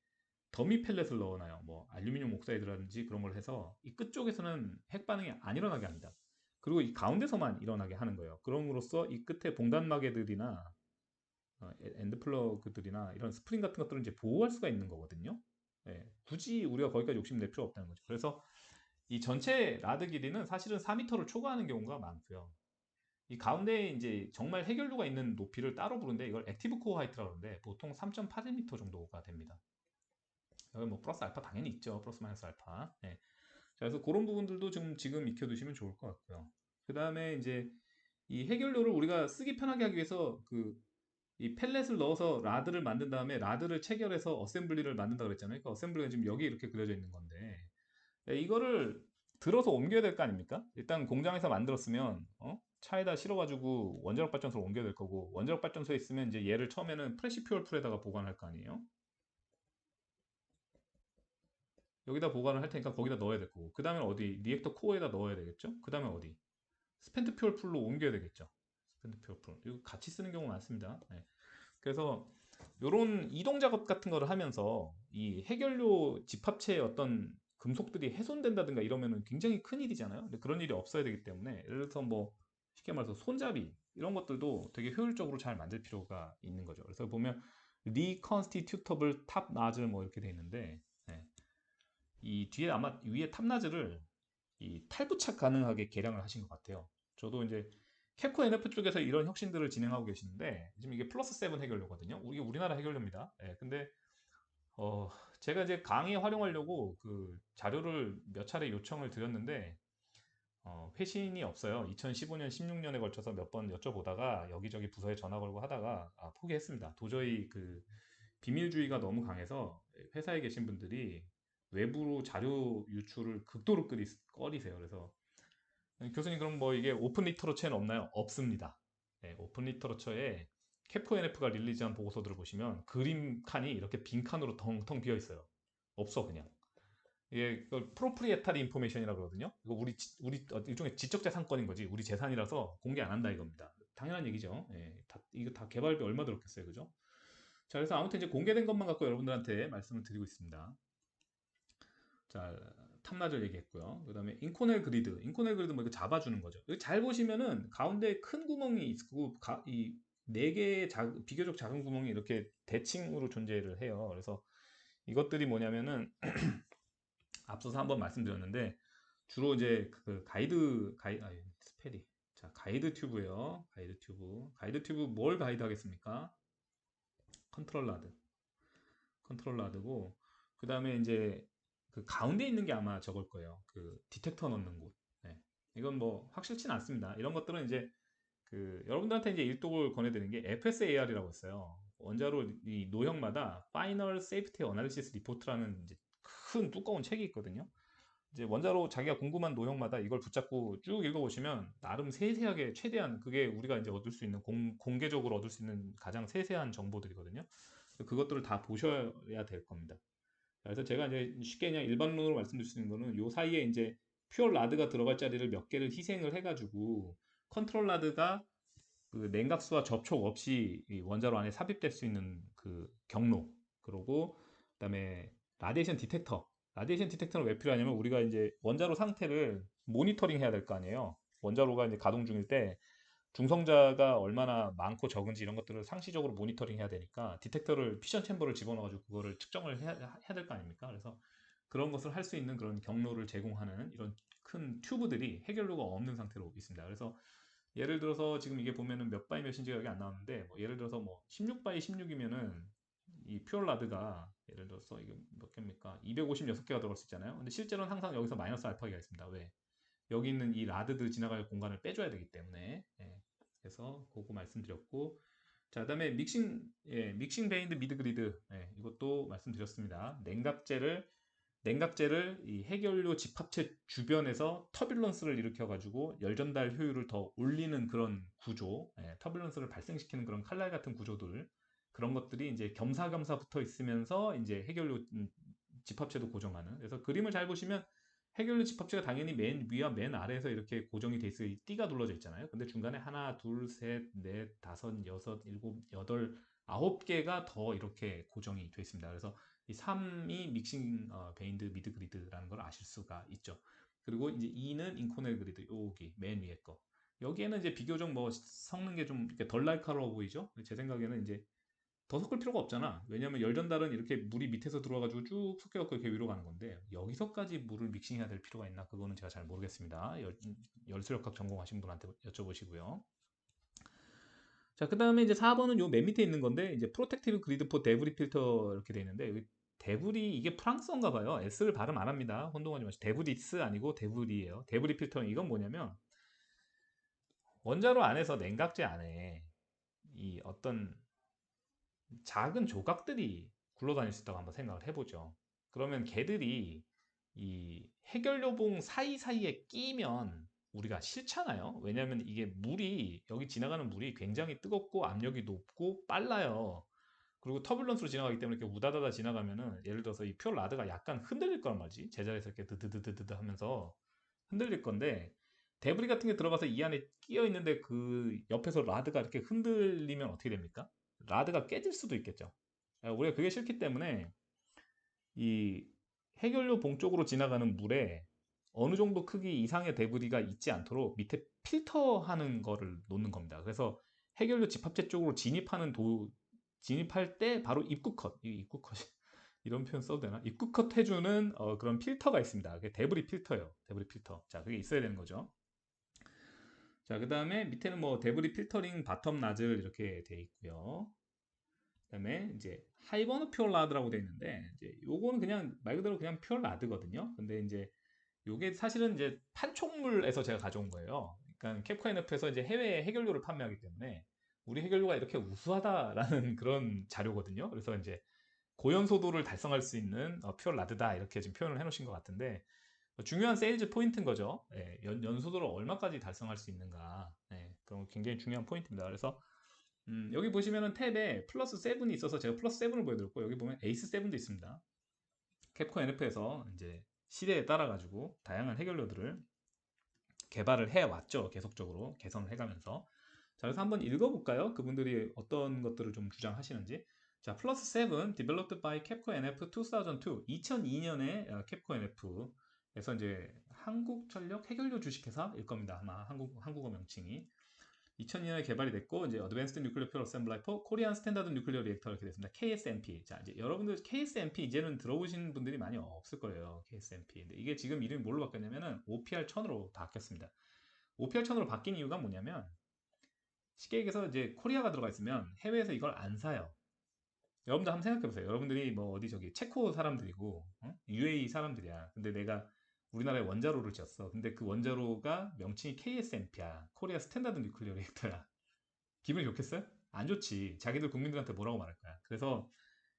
A: 더미 펠렛을 넣어놔요. 뭐 알루미늄 옥사이드라든지 그런 걸 해서 이 끝쪽에서는 핵 반응이 안 일어나게 합니다. 그리고 이 가운데서만 일어나게 하는 거예요. 그럼으로써 이 끝에 봉단마개들이나 엔드 플러그들이나 이런 스프링 같은 것들을 이제 보호할 수가 있는 거거든요. 예, 굳이 우리가 거기까지 욕심 낼 필요 없다는 거죠. 그래서 이 전체 라드 길이는 사실은 4m를 초과하는 경우가 많고요. 이 가운데에 이제 정말 해결료가 있는 높이를 따로 부르는데 이걸 액티브 코어 하이트라고 하는데 보통 3.81m 정도가 됩니다. 여기 뭐 플러스 알파 당연히 있죠. 플러스 마이너스 알파. 예. 자, 그래서 그런 부분들도 지금 익혀두시면 좋을 것 같고요. 그 다음에 이제 이 해결료를 우리가 쓰기 편하게 하기 위해서 이 펠렛을 넣어서 라드를 만든 다음에 라드를 체결해서 어셈블리를 만든다 그랬잖아요. 그러니까 어셈블리가 지금 여기 이렇게 그려져 있는 건데 이거를 들어서 옮겨야 될 거 아닙니까? 일단 공장에서 만들었으면 차에다 실어가지고 원자력 발전소로 옮겨야 될 거고 원자력 발전소에 있으면 이제 얘를 처음에는 프레시 퓨얼 풀에다가 보관할 거 아니에요? 여기다 보관을 할 테니까 거기다 넣어야 될 거고 그 다음에 어디 리액터 코어에다 넣어야 되겠죠? 그 다음에 어디 스펜트 퓨얼 풀로 옮겨야 되겠죠? 스펜트 퓨얼 풀 이거 같이 쓰는 경우 많습니다. 네. 그래서 이런 이동 작업 같은 거를 하면서 이 해결료 집합체의 어떤 금속들이 훼손된다든가 이러면은 굉장히 큰 일이잖아요. 근데 그런 일이 없어야 되기 때문에 예를 들어서 뭐 쉽게 말해서 손잡이 이런 것들도 되게 효율적으로 잘 만들 필요가 있는 거죠. 그래서 보면 리컨스티튜터블 탑 나즐 뭐 이렇게 돼 있는데 네. 이 뒤에 아마 위에 탑나즐을 이 탈부착 가능하게 개량을 하신 것 같아요. 저도 이제 캡코 NF 쪽에서 이런 혁신들을 진행하고 계시는데 지금 이게 플러스 7 해결료거든요. 이게 우리나라 해결료입니다. 예, 근데 어, 제가 이제 강의에 활용하려고 그 자료를 몇 차례 요청을 드렸는데 회신이 없어요. 2015년, 16년에 걸쳐서 몇 번 여쭤보다가 여기저기 부서에 전화 걸고 하다가 포기했습니다. 도저히 그 비밀주의가 너무 강해서 회사에 계신 분들이 외부로 자료 유출을 극도로 꺼리세요. 그래서 교수님 그럼 뭐 이게 오픈 리터러처에는 없나요? 없습니다. 네, 오픈 리터러처에 캐포 NF가 릴리즈한 보고서들을 보시면 그림 칸이 이렇게 빈 칸으로 텅텅 비어 있어요. 없어 그냥. 이게 프로프리에타리 인포메이션이라고 그러거든요. 이거 우리 일종의 지적 재산권인 거지. 우리 재산이라서 공개 안 한다 이겁니다. 당연한 얘기죠. 예, 이거 다 개발비 얼마 들었겠어요, 그죠? 자, 그래서 아무튼 이제 공개된 것만 갖고 여러분들한테 말씀을 드리고 있습니다. 자, 탑나절 얘기했고요. 그 다음에 인코넬 그리드 뭐 이거 잡아주는 거죠. 이거 잘 보시면은 가운데 큰 구멍이 있고 이 네 개의 비교적 작은 구멍이 이렇게 대칭으로 존재를 해요. 그래서 이것들이 뭐냐면은 앞서서 한번 말씀드렸는데 주로 이제 스페리. 자, 가이드 튜브예요. 가이드 튜브 뭘 가이드 하겠습니까? 컨트롤 라드. 컨트롤 라드고 그 다음에 이제 그 가운데 있는 게 아마 저걸 거예요. 그 디텍터 넣는 곳. 네. 이건 뭐 확실치는 않습니다. 이런 것들은 이제 그 여러분들한테 이제 일독을 권해드리는 게 FSAR이라고 있어요. 원자로 이 노형마다 Final Safety Analysis Report라는 이제 큰 두꺼운 책이 있거든요. 이제 원자로 자기가 궁금한 노형마다 이걸 붙잡고 쭉 읽어보시면 나름 세세하게 최대한 그게 우리가 이제 얻을 수 있는 공개적으로 얻을 수 있는 가장 세세한 정보들이거든요. 그것들을 다 보셔야 될 겁니다. 그래서 제가 이제 쉽게 그냥 일반론으로 말씀드릴 수 있는 거는 요 사이에 이제 퓨어 라드가 들어갈 자리를 몇 개를 희생을 해가지고 컨트롤 라드가 그 냉각수와 접촉 없이 이 원자로 안에 삽입될 수 있는 그 경로 그리고 그다음에 라디에이션 디텍터는 왜 필요하냐면 우리가 이제 원자로 상태를 모니터링 해야 될 거 아니에요. 원자로가 이제 가동 중일 때 중성자가 얼마나 많고 적은지 이런 것들을 상시적으로 모니터링 해야 되니까 디텍터를 피션 챔버를 집어넣어가지고 그거를 측정을 해야 될 거 아닙니까? 그래서 그런 것을 할 수 있는 그런 경로를 제공하는 이런 큰 튜브들이 해결로가 없는 상태로 있습니다. 그래서 예를 들어서 지금 이게 보면은 몇 바이 몇인지가 여기 안 나오는데 뭐 예를 들어서 뭐 16바이 16이면은 이 퓨어 라드가 예를 들어서 이게 몇 개입니까? 256개가 들어갈 수 있잖아요. 근데 실제로는 항상 여기서 마이너스 알파기가 있습니다. 왜? 여기 있는 이 라드들 지나갈 공간을 빼줘야 되기 때문에. 예. 그래서 그거 말씀드렸고, 자, 그다음에 믹싱 베인드 미드 그리드, 이것도 말씀드렸습니다. 냉각제를 이 해결료 집합체 주변에서 터뷸런스를 일으켜가지고 열 전달 효율을 더 올리는 그런 구조, 터뷸런스를 발생시키는 그런 칼날 같은 구조들, 그런 것들이 이제 겸사겸사 붙어 있으면서 이제 해결료 집합체도 고정하는. 그래서 그림을 잘 보시면 해결료 집합체가 당연히 맨 위와 맨 아래에서 이렇게 고정이 돼 있어요. 띠가 둘러져 있잖아요. 근데 중간에 하나, 둘, 셋, 넷, 다섯, 여섯, 일곱, 여덟, 9개가 더 이렇게 고정이 돼 있습니다. 그래서 이 3이 믹싱 베인드 미드 그리드라는 걸 아실 수가 있죠. 그리고 이제 2는 인코넬 그리드, 여기 맨 위에 거. 여기에는 이제 비교적 뭐 섞는 게 좀 덜 날카로워 보이죠? 제 생각에는 이제 더 섞을 필요가 없잖아. 왜냐면 열 전달은 이렇게 물이 밑에서 들어와가지고 쭉 섞여갖고 이렇게 위로 가는 건데 여기서까지 물을 믹싱해야 될 필요가 있나? 그거는 제가 잘 모르겠습니다. 열수력학 전공하신 분한테 여쭤보시고요. 자, 그 다음에 이제 4번은 요 맨 밑에 있는 건데 이제 프로텍티브 그리드 포 데브리 필터 이렇게 돼 있는데 여기 데브리 이게 프랑스어인가 봐요. S를 발음 안 합니다. 혼동하지 마시고 데브리스 아니고 데브리예요. 데브리 필터 이건 뭐냐면 원자로 안에서 냉각제 안에 이 어떤 작은 조각들이 굴러다닐 수 있다고 한번 생각을 해보죠. 그러면 걔들이 이 해결료봉 사이사이에 끼면 우리가 싫잖아요. 왜냐하면 이게 물이 여기 지나가는 물이 굉장히 뜨겁고 압력이 높고 빨라요. 그리고 터뷸런스로 지나가기 때문에 이렇게 우다다다 지나가면은 예를 들어서 이 퓨어 라드가 약간 흔들릴 거란 말이지. 제자리에서 이렇게 드드드드드 하면서 흔들릴 건데 데브리 같은 게 들어가서 이 안에 끼어 있는데 그 옆에서 라드가 이렇게 흔들리면 어떻게 됩니까? 라드가 깨질 수도 있겠죠. 우리가 그게 싫기 때문에 이 해결료 봉 쪽으로 지나가는 물에 어느 정도 크기 이상의 데브리가 있지 않도록 밑에 필터하는 거를 놓는 겁니다. 그래서 해결료 집합체 쪽으로 진입할 때 바로 입구 컷, 이 입구 컷 이런 표현 써도 되나? 입구 컷 해주는 그런 필터가 있습니다. 그게 데브리 필터예요. 데브리 필터. 자, 그게 있어야 되는 거죠. 자, 그 다음에 밑에는 뭐 데브리 필터링 바텀 나즐 이렇게 돼 있고요. 그다음에 이제 하이버너 퓨어 라드라고 돼 있는데 이제 요거는 그냥 말 그대로 그냥 퓨어 라드거든요. 근데 이제 요게 사실은 이제 판촉물에서 제가 가져온 거예요. 그러니까 캡코NF에서 이제 해외에 해결료를 판매하기 때문에 우리 해결료가 이렇게 우수하다라는 그런 자료거든요. 그래서 이제 고연소도를 달성할 수 있는 퓨어 라드다 이렇게 지금 표현을 해놓으신 것 같은데 중요한 세일즈 포인트인 거죠. 연소도를 얼마까지 달성할 수 있는가. 그런 굉장히 중요한 포인트입니다. 그래서 여기 보시면은 탭에 플러스 7이 있어서 제가 플러스 7을 보여드렸고 여기 보면 에이스 7도 있습니다. 캡콤 NF에서 이제 시대에 따라 가지고 다양한 해결료들을 개발을 해왔죠. 계속적으로 개선을 해가면서. 자, 그래서 한번 읽어볼까요? 그분들이 어떤 것들을 좀 주장하시는지. 자, 플러스 7 developed by Capcom NF 2002 2002년에 캡콤 NF에서 이제 한국전력 해결료 주식회사일 겁니다. 아마 한국어 명칭이 2002년에 개발이 됐고 이제 어드밴스드 뉴클리어 퓨어 어셈블라이 포 코리안 스탠다드 뉴클리어 리액터 이렇게 됐습니다. KSNP. 자, 이제 여러분들 KSNP 이제는 들어보신 분들이 많이 없을 거예요. KSNP. 근데 이게 지금 이름이 뭘로 바뀌었냐면은 OPR1000으로 바뀌었습니다. OPR1000으로 바뀐 이유가 뭐냐면 쉽게 얘기해서 이제 코리아가 들어가 있으면 해외에서 이걸 안 사요. 여러분들 한번 생각해 보세요. 여러분들이 뭐 어디 저기 체코 사람들이고 UAE 사람들이야. 근데 내가 우리나라에 원자로를 지었어. 근데 그 원자로가 명칭이 KSNP야. 코리아 스탠다드 뉴클리어 리액터야. 기분이 좋겠어요? 안 좋지. 자기들 국민들한테 뭐라고 말할 거야. 그래서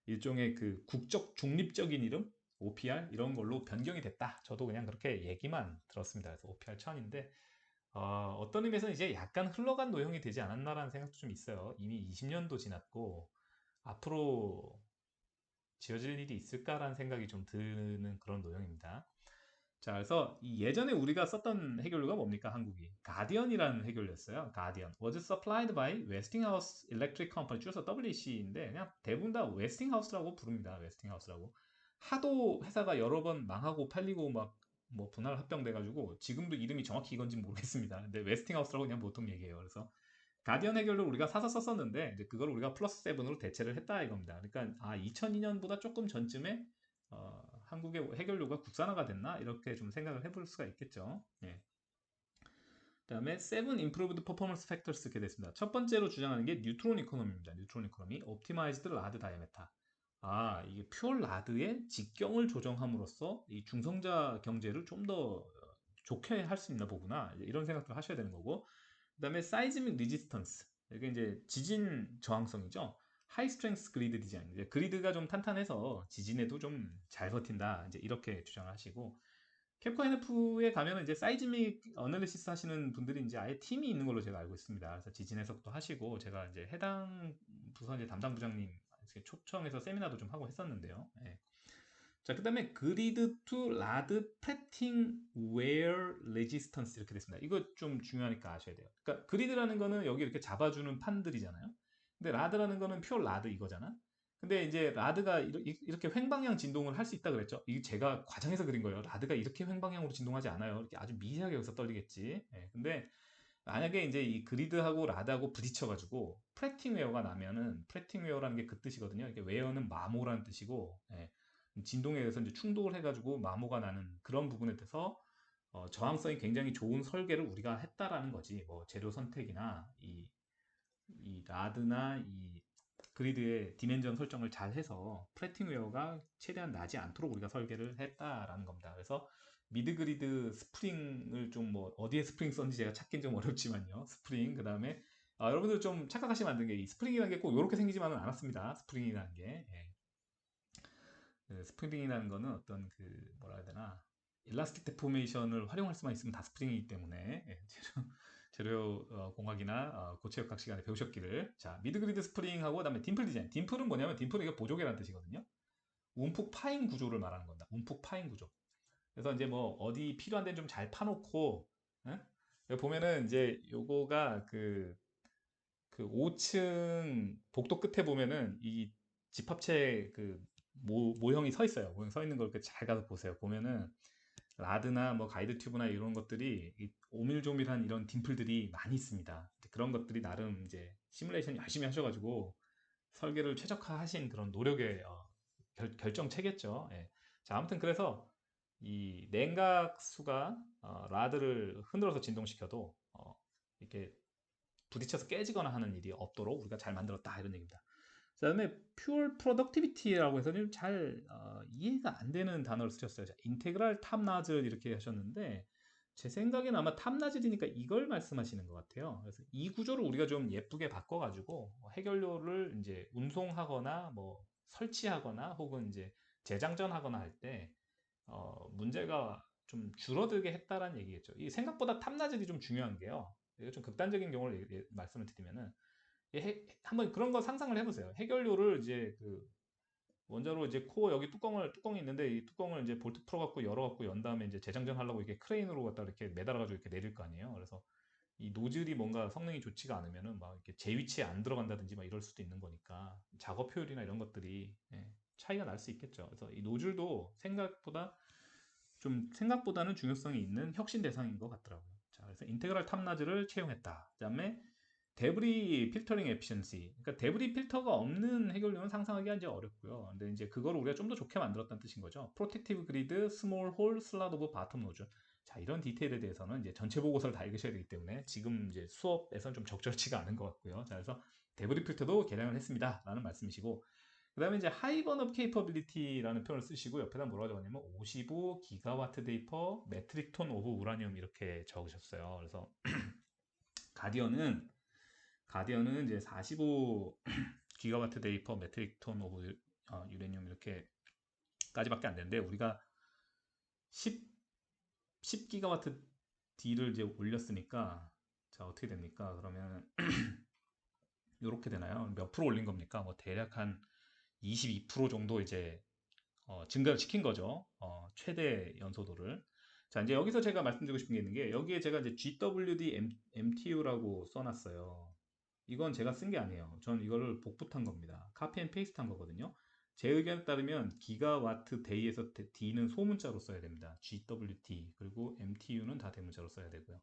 A: 일종의 그 국적 중립적인 이름 OPR 이런 걸로 변경이 됐다. 저도 그냥 그렇게 얘기만 들었습니다. 그래서 OPR 1000인데 어떤 의미에서는 이제 약간 흘러간 노형이 되지 않았나라는 생각도 좀 있어요. 이미 20년도 지났고 앞으로 지어질 일이 있을까라는 생각이 좀 드는 그런 노형입니다. 자, 그래서 예전에 우리가 썼던 해결료가 뭡니까? 한국이 가디언이라는 해결료였어요. 가디언 was supplied by Westinghouse Electric Company 줄여서 WEC인데 그냥 대부분 다 웨스팅하우스라고 부릅니다. 웨스팅하우스라고 하도 회사가 여러 번 망하고 팔리고 막 뭐 분할 합병돼가지고 지금도 이름이 정확히 이건지 모르겠습니다. 근데 웨스팅하우스라고 그냥 보통 얘기해요. 그래서 가디언 해결료 우리가 사서 썼었는데 이제 그걸 우리가 플러스 7으로 대체를 했다 이겁니다. 그러니까 2002년보다 조금 전쯤에 한국의 해결료가 국산화가 됐나 이렇게 좀 생각을 해볼 수가 있겠죠. 예. 그다음에 seven improved performance factors 이렇게 됐습니다. 첫 번째로 주장하는 게 뉴트론 이코노미입니다. 뉴트론 이코노미, optimized rad diameter. 아, 이게 퓨어 라드의 직경을 조정함으로써 이 중성자 경제를 좀 더 좋게 할 수 있나 보구나. 이런 생각들 하셔야 되는 거고. 그다음에 seismic resistance. 이게 이제 지진 저항성이죠. 하이 스트렝스 그리드 디자인. 이제 그리드가 좀 탄탄해서 지진에도 좀 잘 버틴다. 이제 이렇게 주장을 하시고, 캡코 NF에 가면은 이제 사이즈믹 어널리시스 하시는 분들이 이제 아예 팀이 있는 걸로 제가 알고 있습니다. 그래서 지진 해석도 하시고, 제가 이제 해당 부서 이제 담당 부장님 초청해서 세미나도 좀 하고 했었는데요. 예. 자, 그 다음에 그리드 투 라드 프레팅 웨어 레지스턴스 이렇게 됐습니다. 이거 좀 중요하니까 아셔야 돼요. 그러니까 그리드라는 거는 여기 이렇게 잡아주는 판들이잖아요. 근데 라드라는 거는 퓨어 라드 이거잖아. 근데 이제 라드가 이렇게 횡방향 진동을 할 수 있다 그랬죠. 이게 제가 과장해서 그린 거예요. 라드가 이렇게 횡방향으로 진동하지 않아요. 이렇게 아주 미세하게 여기서 떨리겠지. 예, 근데 만약에 이제 이 그리드하고 라드하고 부딪혀가지고 프레팅 웨어가 나면은, 프레팅 웨어라는 게 그 뜻이거든요. 이게 웨어는 마모라는 뜻이고, 예, 진동에 의해서 이제 충돌을 해가지고 마모가 나는 그런 부분에 대해서 저항성이 굉장히 좋은 설계를 우리가 했다라는 거지. 뭐 재료 선택이나 이 라드나 이 그리드의 디멘전 설정을 잘 해서 프레팅 웨어가 최대한 나지 않도록 우리가 설계를 했다라는 겁니다. 그래서 미드 그리드 스프링을 좀, 뭐 어디에 스프링 썼는지 제가 찾긴 좀 어렵지만요. 스프링, 그 다음에 여러분들 좀 착각하시면 안 되는 게, 이 스프링이라는 게 꼭 이렇게 생기지만은 않았습니다. 스프링이라는 게, 예. 그 스프링이라는 거는 어떤 그 뭐라 해야 되나, 일라스틱 데포메이션을 활용할 수만 있으면 다 스프링이기 때문에, 예, 재료 공학이나 고체역학 시간에 배우셨기를. 자, 미드그리드 스프링하고 그다음에 딤플 디자인. 딤플은 뭐냐면, 딤플은 이게 보조개라는 뜻이거든요. 움푹 파인 구조를 말하는 겁니다. 움푹 파인 구조. 그래서 이제 뭐 어디 필요한 데는 좀 잘 파놓고, 예? 여기 보면은 이제 요거가 그 5층 복도 끝에 보면은 이 집합체 그 모형이 서 있어요. 모형 서 있는 걸 잘 가서 보세요. 보면은 라드나 뭐 가이드 튜브나 이런 것들이 오밀조밀한 이런 딤플들이 많이 있습니다. 그런 것들이 나름 이제 시뮬레이션 열심히 하셔가지고 설계를 최적화하신 그런 노력의 결정체겠죠. 예. 자, 아무튼 그래서 이 냉각수가 라드를 흔들어서 진동시켜도 이렇게 부딪혀서 깨지거나 하는 일이 없도록 우리가 잘 만들었다, 이런 얘기입니다. 그다음에 pure productivity라고 해서 좀 잘 이해가 안 되는 단어를 쓰셨어요. 인테그랄 탑나즐 이렇게 하셨는데, 제 생각에는 아마 탑나즐이니까 이걸 말씀하시는 것 같아요. 그래서 이 구조를 우리가 좀 예쁘게 바꿔가지고 해결료를 이제 운송하거나 뭐 설치하거나 혹은 이제 재장전하거나 할 때 문제가 좀 줄어들게 했다라는 얘기겠죠. 이 생각보다 탑나즐이 좀 중요한 게요. 이거 좀 극단적인 경우를 말씀을 드리면은, 한번 그런 거 상상을 해보세요. 해결료를 이제 그 원자로 이제 코어 여기 뚜껑이 있는데, 이 뚜껑을 이제 볼트 풀어갖고 열어갖고 연 다음에 이제 재장전 하려고 이렇게 크레인으로 갖다 이렇게 매달아가지고 이렇게 내릴 거 아니에요. 그래서 이 노즐이 뭔가 성능이 좋지가 않으면은 막 이렇게 제 위치에 안 들어간다든지 막 이럴 수도 있는 거니까, 작업 효율이나 이런 것들이 차이가 날 수 있겠죠. 그래서 이 노즐도 생각보다는 중요성이 있는 혁신 대상인 것 같더라고요. 자, 그래서 인테그랄 탑나즈를 채용했다. 그다음에 데브리 필터링 에피션시. 그러니까 데브리 필터가 없는 해결료는 상상하기 이제 어렵고요. 근데 이제 그거를 우리가 좀 더 좋게 만들었다는 뜻인 거죠. 프로텍티브 그리드, 스몰 홀, 슬라드 오브 바텀 노즐. 자, 이런 디테일에 대해서는 이제 전체 보고서를 다 읽으셔야 되기 때문에 지금 이제 수업에서는 좀 적절치가 않은 것 같고요. 자, 그래서 데브리 필터도 개량을 했습니다라는 말씀이시고, 그 다음에 이제 하이 번업 케이퍼빌리티라는 표현을 쓰시고, 옆에다 뭐라고 적었냐면 55 기가와트 데이 퍼 메트릭 톤 오브 우라늄 이렇게 적으셨어요. 그래서 가디언은 이제 45 기가와트 데이 퍼 메트릭 톤 오브 유레늄 이렇게까지밖에 안 되는데, 우리가 10 기가와트 D를 이제 올렸으니까, 자, 어떻게 됩니까? 그러면 이렇게 되나요? 몇 프로 올린 겁니까? 뭐 대략 한 22% 정도 이제 증가를 시킨 거죠. 최대 연소도를. 자, 이제 여기서 제가 말씀드리고 싶은 게 있는 게, 여기에 제가 이제 GWD MTU라고 써놨어요. 이건 제가 쓴 게 아니에요. 전 이거를 복붙한 겁니다. 카피 앤 페이스트 한 거거든요. 제 의견에 따르면 기가와트 데이에서 D는 소문자로 써야 됩니다. GWD, 그리고 MTU는 다 대문자로 써야 되고요.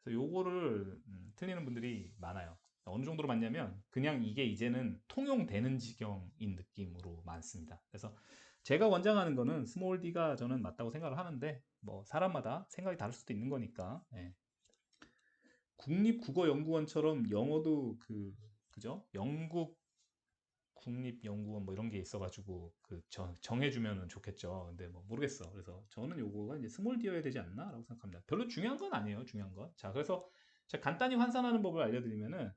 A: 그래서 요거를 틀리는 분들이 많아요. 어느 정도로 많냐면, 그냥 이게 이제는 통용되는 지경인 느낌으로 많습니다. 그래서 제가 권장하는 거는 스몰 d가 저는 맞다고 생각을 하는데, 뭐 사람마다 생각이 다를 수도 있는 거니까, 예. 국립국어연구원처럼 영어도 그죠? 영국 국립연구원 뭐 이런 게 있어가지고 정해주면은 좋겠죠. 근데 뭐 모르겠어. 그래서 저는 요거가 이제 스몰 D여야 되지 않나라고 생각합니다. 별로 중요한 건 아니에요. 중요한 건. 자, 그래서 제가 간단히 환산하는 법을 알려드리면은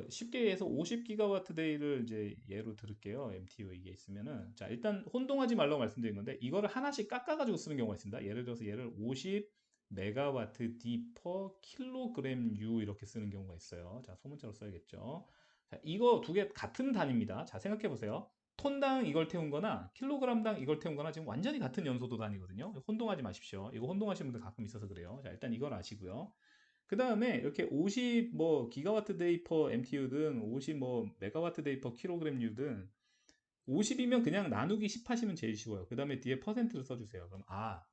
A: 쉽게 해서 50기가와트 데이를 이제 예로 들을게요. MTU 이게 있으면은 자, 일단 혼동하지 말라고 말씀드린 건데 이거를 하나씩 깎아가지고 쓰는 경우가 있습니다. 예를 들어서 얘를 50 메가와트 D per 킬로그램 U 이렇게 쓰는 경우가 있어요. 자, 소문자로 써야겠죠. 자, 이거 두 개 같은 단위입니다. 자, 생각해 보세요. 톤당 이걸 태운 거나 킬로그램당 이걸 태운 거나 지금 완전히 같은 연소도 단위거든요. 혼동하지 마십시오. 이거 혼동하시는 분들 가끔 있어서 그래요. 자, 일단 이걸 아시고요. 그 다음에 이렇게 50 뭐 기가와트 데이 퍼 MTU든 50 뭐 메가와트 데이 퍼 킬로그램 U든 50이면 그냥 나누기 10 하시면 제일 쉬워요. 그 다음에 뒤에 퍼센트를 써주세요. 그럼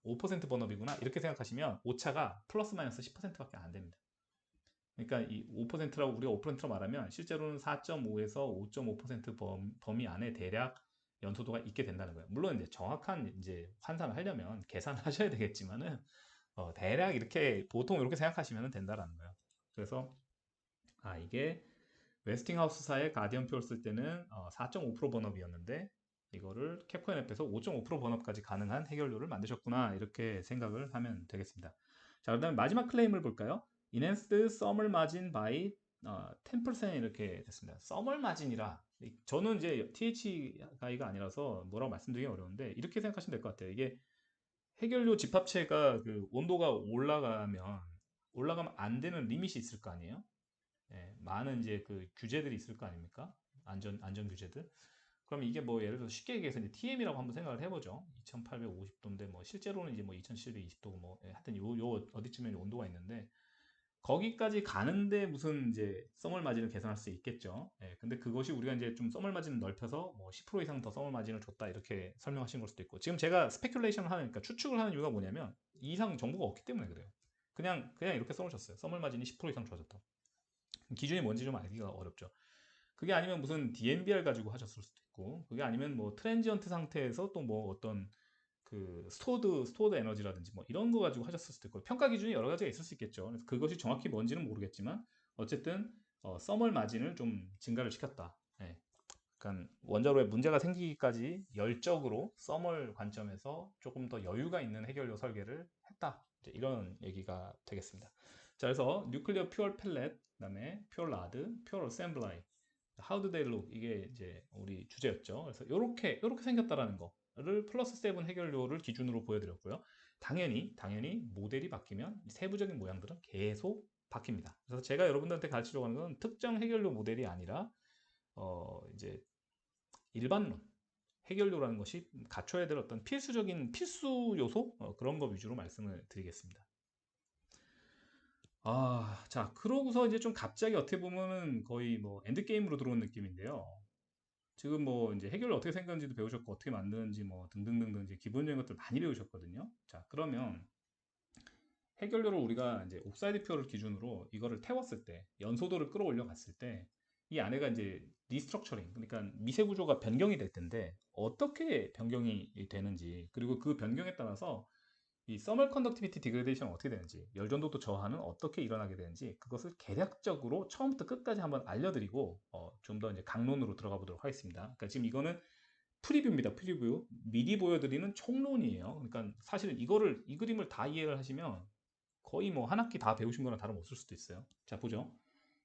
A: 5% 번업이구나 이렇게 생각하시면 오차가 플러스 마이너스 10%밖에 안 됩니다. 그러니까 이 5%라고 우리가 5%로 말하면 실제로는 4.5에서 5.5% 범위 안에 대략 연소도가 있게 된다는 거예요. 물론 이제 정확한 이제 환산을 하려면 계산을 하셔야 되겠지만은 대략 이렇게 보통 이렇게 생각하시면 된다라는 거예요. 그래서 이게 웨스팅하우스사의 가디언 표를 쓸 때는 4.5% 번업이었는데 이거를 캡코인 앱에서 5.5% 번업까지 가능한 해결료를 만드셨구나 이렇게 생각을 하면 되겠습니다. 자, 그다음에 마지막 클레임을 볼까요? Enhanced Thermal Margin by 10% 이렇게 됐습니다. Thermal Margin이라 저는 이제 TH가이가 아니라서 뭐라고 말씀드리기 어려운데 이렇게 생각하시면 될 것 같아요. 이게 해결료 집합체가 온도가 올라가면 안 되는 리밋이 있을 거 아니에요? 예, 많은 이제 규제들이 있을 거 아닙니까? 안전 규제들. 그럼 이게 뭐 예를 들어서 쉽게 얘기해서 이제 TM이라고 한번 생각을 해보죠. 2850도인데 뭐 실제로는 이제 뭐 2720도고 뭐 하여튼 요 어디쯤에 온도가 있는데 거기까지 가는데 무슨 이제 써멀 마진을 계산할 수 있겠죠. 예, 근데 그것이 우리가 이제 좀 써멀 마진을 넓혀서 뭐 10% 이상 더 써멀 마진을 줬다 이렇게 설명하신 걸 수도 있고 지금 제가 스페큘레이션을 하니까 추측을 하는 이유가 뭐냐면 이 이상 정보가 없기 때문에 그래요. 그냥 이렇게 써놓으셨어요. 써멀 마진이 10% 이상 좋아졌다. 기준이 뭔지 좀 알기가 어렵죠. 그게 아니면 무슨 DNBR 가지고 하셨을 수도 있고, 그게 아니면 뭐 트랜지언트 상태에서 또 뭐 어떤 스토어드 에너지라든지 뭐 이런 거 가지고 하셨을 수도 있고, 평가 기준이 여러 가지가 있을 수 있겠죠. 그래서 그것이 정확히 뭔지는 모르겠지만, 어쨌든, 써멀 마진을 좀 증가를 시켰다. 예. 그러니까 원자로에 문제가 생기기까지 열적으로 써멀 관점에서 조금 더 여유가 있는 해결료 설계를 했다. 이제 이런 얘기가 되겠습니다. 자, 그래서 뉴클리어 퓨얼 펠렛, 그다음에 퓨얼 라드, 퓨얼 어셈블라이, How do they look? 이게 이제 우리 주제였죠. 그래서 이렇게 생겼다라는 거를 플러스 세븐 해결료를 기준으로 보여드렸고요. 당연히 모델이 바뀌면 세부적인 모양들은 계속 바뀝니다. 그래서 제가 여러분들한테 가르치려고 하는 건 특정 해결료 모델이 아니라 이제 일반론 해결료라는 것이 갖춰야 될 어떤 필수적인 필수 요소 그런 거 위주로 말씀을 드리겠습니다. 자, 그러고서 이제 좀 갑자기 어떻게 보면은 거의 뭐 엔드게임으로 들어온 느낌인데요. 지금 뭐 이제 해결을 어떻게 생겼는지도 배우셨고 어떻게 만드는지 뭐 등등등등 이제 기본적인 것들 많이 배우셨거든요. 자, 그러면 해결료를 우리가 이제 옥사이드 표를 기준으로 이거를 태웠을 때 연소도를 끌어올려 갔을 때 이 안에가 이제 리스트럭처링 그러니까 미세 구조가 변경이 될 텐데 어떻게 변경이 되는지 그리고 그 변경에 따라서 이 서멀 컨덕티비티 디그레데이션 어떻게 되는지 열전도도 저하는 어떻게 일어나게 되는지 그것을 개략적으로 처음부터 끝까지 한번 알려드리고 좀 더 이제 강론으로 들어가 보도록 하겠습니다. 그러니까 지금 이거는 프리뷰입니다. 프리뷰 미리 보여드리는 총론이에요. 그러니까 사실은 이 그림을 다 이해를 하시면 거의 뭐 한 학기 다 배우신 거랑 다름없을 수도 있어요. 자, 보죠.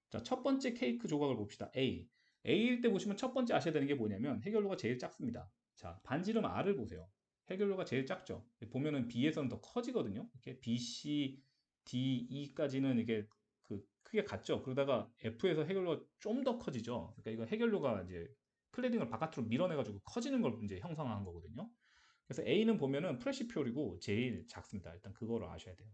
A: 자, 첫 번째 케이크 조각을 봅시다. A. A일 때 보시면 첫 번째 아셔야 되는 게 뭐냐면 해결료가 제일 작습니다. 자, 반지름 R을 보세요. 해결료가 제일 작죠. 보면은 B에서는 더 커지거든요. 이렇게 B, C, D, E까지는 이게 크게 같죠. 그러다가 F에서 해결료가 좀 더 커지죠. 그러니까 이거 해결료가 이제 클레딩을 바깥으로 밀어내가지고 커지는 걸 이제 형성한 거거든요. 그래서 A는 보면은 프레시퓨얼이고 제일 작습니다. 일단 그거를 아셔야 돼요.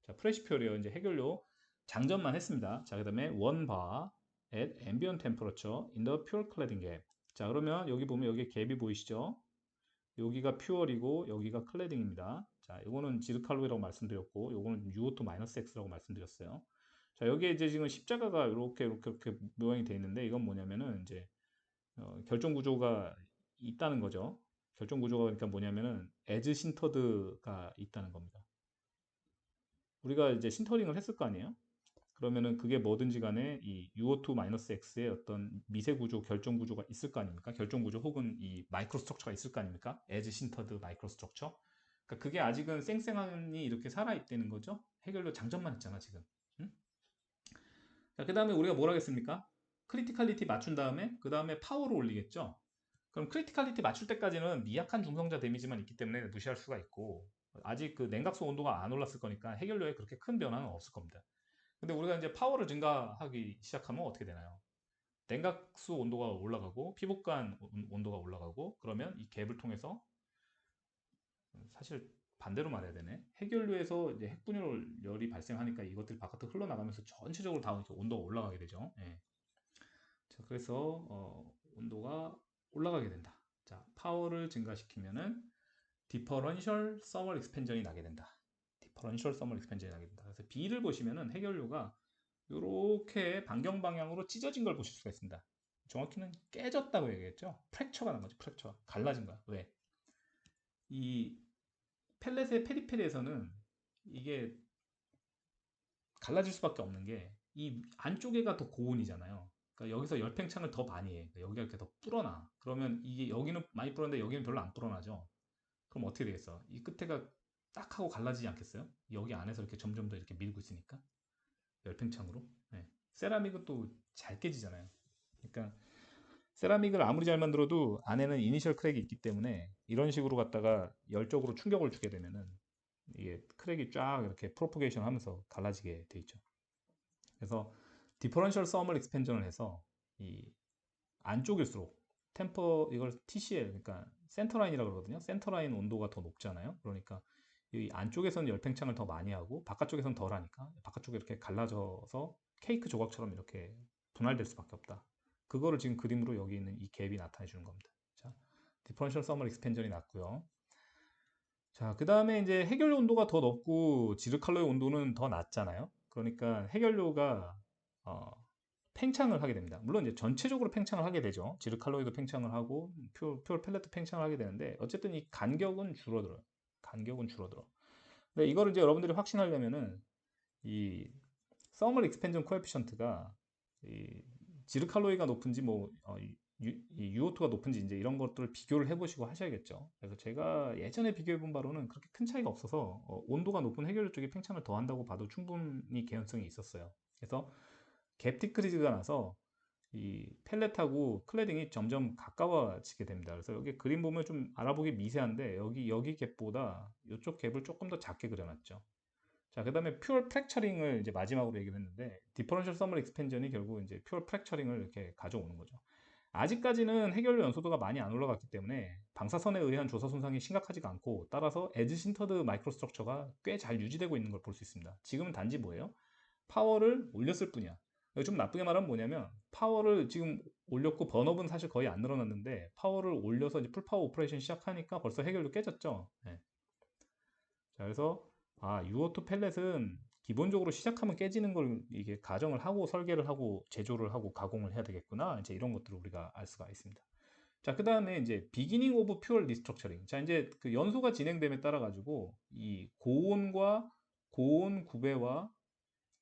A: 자, 프레시퓨얼이요. 이제 해결료 장전만 했습니다. 자, 그다음에 원바 at ambient temperature in the pure cladding gap. 자, 그러면 여기 보면 여기 갭이 보이시죠? 여기가 퓨얼이고 여기가 클래딩입니다. 자, 이거는 지르칼로이라고 말씀드렸고 요거는 UO2-X라고 말씀드렸어요. 자, 여기에 이제 지금 십자가가 이렇게 모양이 되어 있는데 이건 뭐냐면은 이제 결정 구조가 있다는 거죠. 결정 구조가 그러니까 뭐냐면은 에즈 신터드가 있다는 겁니다. 우리가 이제 신터링을 했을 거 아니에요? 그러면은 그게 뭐든지 간에 이 UO2-X의 어떤 미세 구조, 결정 구조가 있을 거 아닙니까? 결정 구조 혹은 이 마이크로 스트럭처가 있을 거 아닙니까? as 신터드 마이크로 스트럭처. 그러니까 그게 아직은 쌩쌩하니 이렇게 살아있다는 거죠. 해결료 장점만 있잖아, 지금. 응? 자, 그 다음에 우리가 뭘 하겠습니까? 크리티칼리티 맞춘 다음에, 그 다음에 파워를 올리겠죠? 그럼 크리티칼리티 맞출 때까지는 미약한 중성자 데미지만 있기 때문에 무시할 수가 있고, 아직 그 냉각수 온도가 안 올랐을 거니까 해결료에 그렇게 큰 변화는 없을 겁니다. 근데 우리가 이제 파워를 증가하기 시작하면 어떻게 되나요? 냉각수 온도가 올라가고 피복간 온도가 올라가고 그러면 이 갭을 통해서 사실 반대로 말해야 되네. 해결류에서 이제 핵분열열이 발생하니까 이것들이 바깥으로 흘러나가면서 전체적으로 다 이렇게 온도가 올라가게 되죠. 예. 자, 그래서 온도가 올라가게 된다. 자, 파워를 증가시키면은 디퍼런셜 서멀 익스펜전이 나게 된다. 디퍼런셜 서멀 익스펜전이 나게 된다. 그래서 B를 보시면은 해결류가 이렇게 반경 방향으로 찢어진 걸 보실 수가 있습니다. 정확히는 깨졌다고 얘기했죠. 프랙처가 난 거죠. 프랙처. 갈라진 거야. 왜? 이 펠렛의 페리페리에서는 이게 갈라질 수밖에 없는 게 이 안쪽에가 더 고온이잖아요. 그러니까 여기서 열팽창을 더 많이 해. 그러니까 여기가 이렇게 더 불어나. 그러면 이게 여기는 많이 불었는데 여기는 별로 안 불어나죠. 그럼 어떻게 되겠어? 이 끝에가 딱 하고 갈라지지 않겠어요? 여기 안에서 이렇게 점점 더 이렇게 밀고 있으니까 열팽창으로. 네. 세라믹은 또 잘 깨지잖아요. 그러니까 세라믹을 아무리 잘 만들어도 안에는 이니셜 크랙이 있기 때문에 이런 식으로 갖다가 열적으로 충격을 주게 되면은 이게 크랙이 쫙 이렇게 프로포게이션 하면서 갈라지게 돼 있죠. 그래서 디퍼런셜 서멀 익스펜전을 해서 이 안쪽일수록 템퍼 이걸 TCL 그러니까 센터라인이라고 그러거든요. 센터라인 온도가 더 높잖아요. 그러니까 이 안쪽에서는 열팽창을 더 많이 하고 바깥쪽에서는 덜 하니까 바깥쪽에 이렇게 갈라져서 케이크 조각처럼 이렇게 분할될 수밖에 없다. 그거를 지금 그림으로 여기 있는 이 갭이 나타내 주는 겁니다. 자, 디퍼런셜 서멀 익스펜전이 났고요. 자, 그 다음에 이제 해결료 온도가 더 높고 지르칼로의 온도는 더 낮잖아요. 그러니까 해결료가 어, 팽창을 하게 됩니다. 물론 이제 전체적으로 팽창을 하게 되죠. 지르칼로이도 팽창을 하고 퓨어 펠렛도 팽창을 하게 되는데 어쨌든 이 간격은 줄어들어요. 간격은 줄어들어. 근데 이거를 이제 여러분들이 확신하려면은 이 서멀 익스펜전 코에피션트가 이 지르칼로이가 높은지 뭐 이 UO2가 높은지 이제 이런 것들을 비교를 해보시고 하셔야겠죠. 그래서 제가 예전에 비교해 본 바로는 그렇게 큰 차이가 없어서 온도가 높은 해결료 쪽이 팽창을 더 한다고 봐도 충분히 개연성이 있었어요. 그래서 갭 디크리즈가 나서 이 펠렛하고 클레딩이 점점 가까워지게 됩니다. 그래서 여기 그림 보면 좀 알아보기 미세한데 여기 갭보다 이쪽 갭을 조금 더 작게 그려놨죠. 자, 그 다음에 퓨어 프랙처링을 이제 마지막으로 얘기를 했는데 디퍼런셜 서멀 익스펜전이 결국 이제 퓨어 프랙처링을 이렇게 가져오는 거죠. 아직까지는 해결료 연소도가 많이 안 올라갔기 때문에 방사선에 의한 조사 손상이 심각하지가 않고 따라서 에즈 신터드 마이크로 스트럭처가 꽤 잘 유지되고 있는 걸 볼 수 있습니다. 지금은 단지 뭐예요? 파워를 올렸을 뿐이야. 좀 나쁘게 말하면 뭐냐면 파워를 지금 올렸고 번업은 사실 거의 안 늘어났는데 파워를 올려서 이제 풀파워 오퍼레이션 시작하니까 벌써 해결도 깨졌죠. 네. 자, 그래서 유오토 펠렛은 기본적으로 시작하면 깨지는 걸 이게 가정을 하고 설계를 하고 제조를 하고 가공을 해야 되겠구나. 이제 이런 것들을 우리가 알 수가 있습니다. 자, 그 다음에 이제 비기닝 오브 퓨얼 리스트럭처링. 자, 이제 그 연소가 진행됨에 따라 가지고 이 고온과 고온 구배와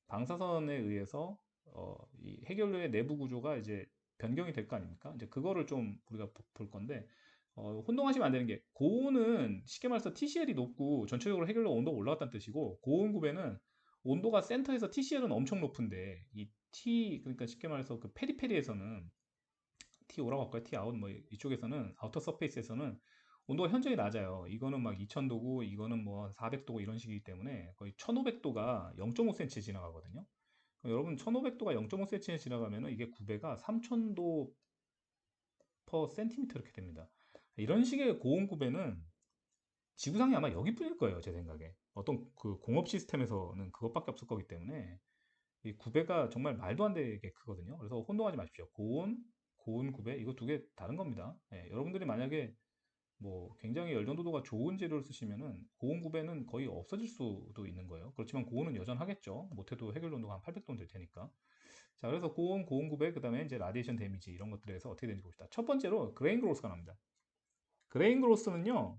A: 방사선에 의해서 이 해결료의 내부 구조가 이제 변경이 될 거 아닙니까? 이제 그거를 좀 우리가 볼 건데 혼동하시면 안 되는 게 고온은 쉽게 말해서 TCL이 높고 전체적으로 해결료 온도가 올라갔다는 뜻이고 고온 구배는 온도가 센터에서 TCL은 엄청 높은데 이 T 그러니까 쉽게 말해서 그 페리페리에서는 T 오라고 할까요? T 아웃 뭐 이쪽에서는 아우터 서페이스에서는 온도가 현저히 낮아요. 이거는 막 2000도고 이거는 뭐 400도고 이런 식이기 때문에 거의 1500도가 0.5cm 지나가거든요. 여러분 1500도가 0.5cm 지나가면은 이게 9배가 3000도 퍼 센티미터 이렇게 됩니다. 이런 식의 고온 구배는 지구상에 아마 여기뿐일 거예요, 제 생각에. 어떤 그 공업 시스템에서는 그것밖에 없을 거기 때문에 이 구배가 정말 말도 안 되게 크거든요. 그래서 혼동하지 마십시오. 고온 구배 이거 두 개 다른 겁니다. 예, 여러분들이 만약에 뭐 굉장히 열전도도가 좋은 재료를 쓰시면은 고온 구배는 거의 없어질 수도 있는 거예요. 그렇지만 고온은 여전하겠죠. 못해도 해결 온도가 한 800도는 될 테니까. 자, 그래서 고온 구배, 그 다음에 이제 라디에이션 데미지 이런 것들에서 어떻게 되는지 봅시다. 첫 번째로 그레인 그로스가 나옵니다. 그레인 그로스는요,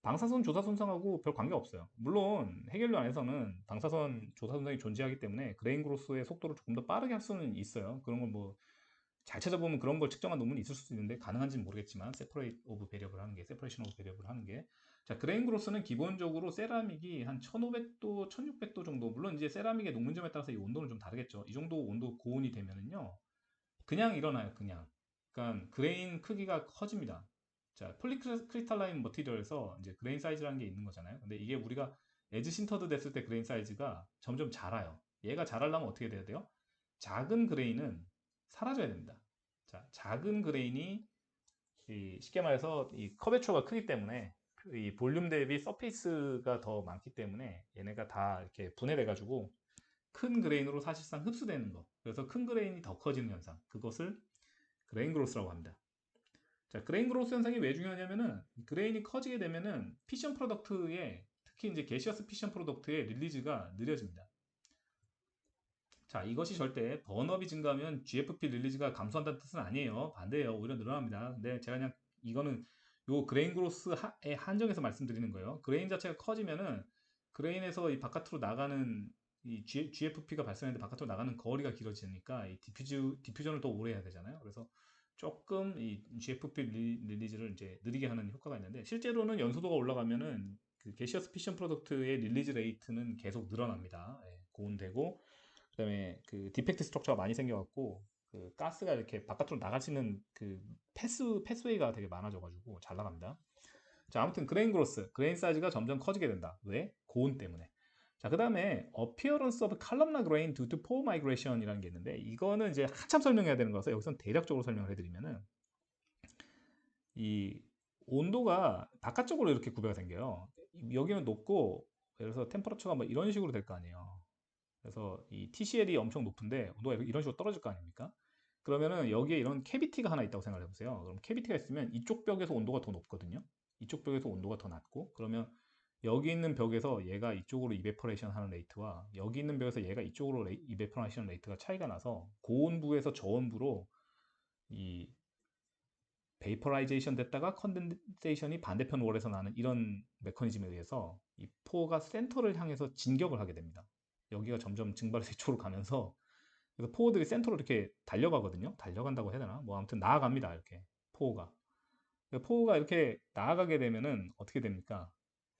A: 방사선 조사 손상하고 별 관계 없어요. 물론 해결료 안에서는 방사선 조사 손상이 존재하기 때문에 그레인 그로스의 속도를 조금 더 빠르게 할 수는 있어요. 그런 걸 뭐 잘 찾아보면 그런 걸 측정한 논문이 있을 수도 있는데 가능한지는 모르겠지만 세퍼레이트 오브 베리어블 하는 게 세퍼레이션 오브 베리어블 하는 게 자, 그레인 그로스는 기본적으로 세라믹이 한 1500도, 1600도 정도 물론 이제 세라믹의 녹문점에 따라서 이 온도는 좀 다르겠죠. 이 정도 온도 고온이 되면은요. 그냥 일어나요, 그냥. 그러니까 그레인 크기가 커집니다. 자, 폴리크리스탈라인 머티리얼에서 이제 그레인 사이즈라는 게 있는 거잖아요. 근데 이게 우리가 에즈 신터드 됐을 때 그레인 사이즈가 점점 자라요. 얘가 자라려면 어떻게 돼야 돼요? 작은 그레인은 사라져야 됩니다. 자, 작은 그레인이 쉽게 말해서 이 커베처가 크기 때문에 이 볼륨 대비 서페이스가 더 많기 때문에 얘네가 다 이렇게 분해돼 가지고 큰 그레인으로 사실상 흡수되는 거. 그래서 큰 그레인이 더 커지는 현상. 그것을 그레인 그로스라고 합니다. 자, 그레인 그로스 현상이 왜 중요하냐면은 그레인이 커지게 되면은 피션 프로덕트의 특히 이제 게시어스 피션 프로덕트의 릴리즈가 느려집니다. 자, 이것이 절대 번업이 증가하면 GFP 릴리즈가 감소한다는 뜻은 아니에요. 반대예요. 오히려 늘어납니다. 근데 제가 그냥 이거는 요 그레인 그로스에 한정해서 말씀드리는 거예요. 그레인 자체가 커지면은 그레인에서 이 바깥으로 나가는 이 GFP가 발생하는데 바깥으로 나가는 거리가 길어지니까 이 디퓨전을 더 오래 해야 되잖아요. 그래서 조금 이 GFP 릴리즈를 이제 느리게 하는 효과가 있는데 실제로는 연소도가 올라가면은 그 게시어스 피션 프로덕트의 릴리즈 레이트는 계속 늘어납니다. 예, 고온되고 그다음에 그 디펙트 스트럭처가 많이 생겨갖고 그 가스가 이렇게 바깥으로 나갈 수 있는 그 패스웨이가 되게 많아져가지고 잘 나갑니다. 자, 아무튼 그레인 그로스, 그레인 사이즈가 점점 커지게 된다. 왜? 고온 때문에. 자, 그 다음에 appearance of columnar grain due to pore migration이라는 게 있는데 이거는 이제 한참 설명해야 되는 거라서 여기서 대략적으로 설명을 해드리면은 이 온도가 바깥쪽으로 이렇게 구배가 생겨요. 여기는 높고 예를 들어서 템퍼러처가 뭐 이런 식으로 될 거 아니에요. 그래서 이 TCL이 엄청 높은데 온도가 이런 식으로 떨어질 거 아닙니까? 그러면은 여기에 이런 캐비티가 하나 있다고 생각해 보세요. 그럼 캐비티가 있으면 이쪽 벽에서 온도가 더 높거든요. 이쪽 벽에서 온도가 더 낮고 그러면 여기 있는 벽에서 얘가 이쪽으로 이베퍼레이션 하는 레이트와 여기 있는 벽에서 얘가 이쪽으로 이베퍼레이션 레이트가 차이가 나서 고온부에서 저온부로 이 베이퍼라이제이션 됐다가 컨덴세이션이 반대편 월에서 나는 이런 메커니즘에 의해서 이 포가 센터를 향해서 진격을 하게 됩니다. 여기가 점점 증발해서 이쪽으로 가면서 그래서 포들이 센터로 이렇게 달려가거든요. 달려간다고 해야 되나? 뭐 아무튼 나아갑니다. 이렇게 포가. 포가 이렇게 나아가게 되면은 어떻게 됩니까?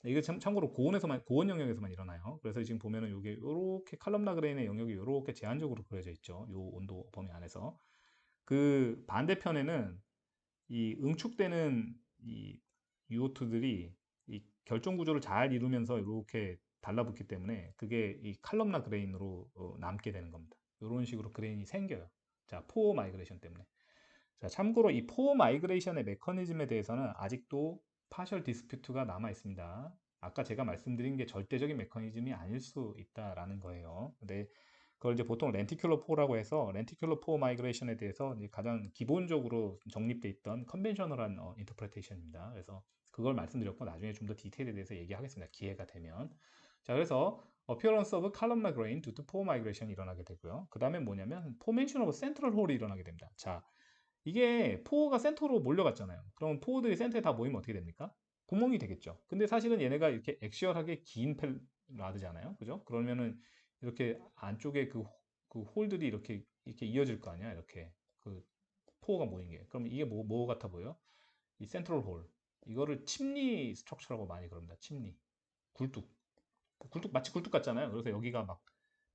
A: 이게 참고로 고온에서만 고온 영역에서만 일어나요. 그래서 지금 보면은 이게 이렇게 칼럼나 그레인의 영역이 이렇게 제한적으로 그려져 있죠. 요 온도 범위 안에서. 그 반대편에는 이 응축되는 이 유오투들이 이 결정 구조를 잘 이루면서 이렇게 달라붙기 때문에 그게 이 칼럼나 그레인으로 남게 되는 겁니다. 이런 식으로 그레인이 생겨요. 자, 포어 마이그레이션 때문에. 자, 참고로 이 포어 마이그레이션의 메커니즘에 대해서는 아직도 파셜 디스퓨트가 남아 있습니다. 아까 제가 말씀드린 게 절대적인 메커니즘이 아닐 수 있다라는 거예요. 근데 그걸 이제 보통 렌티큘러 포라고 해서 렌티큘러 포 마이그레이션에 대해서 가장 기본적으로 정립돼 있던 컨벤셔널한 인터프레테이션입니다. 그래서 그걸 말씀드렸고 나중에 좀 더 디테일에 대해서 얘기하겠습니다. 기회가 되면. 자, 그래서 appearance of columnar grain due to pore migration이 일어나게 되고요. 그 다음에 뭐냐면 formation of central hole이 일어나게 됩니다. 자, 이게 포가 센터로 몰려갔잖아요. 그럼 포들이 센터에 다 모이면 어떻게 됩니까? 구멍이 되겠죠. 근데 사실은 얘네가 이렇게 액시얼하게 긴 라드잖아요. 그죠? 그러면은 이렇게 안쪽에 그 홀들이 이렇게 이어질 거 아니야. 이렇게 그 포가 모인 게. 그럼 이게 뭐 같아 보여? 이 센트럴 홀. 이거를 침리 스트럭처라고 많이 그럽니다. 침리. 굴뚝. 굴뚝 마치 굴뚝 같잖아요. 그래서 여기가 막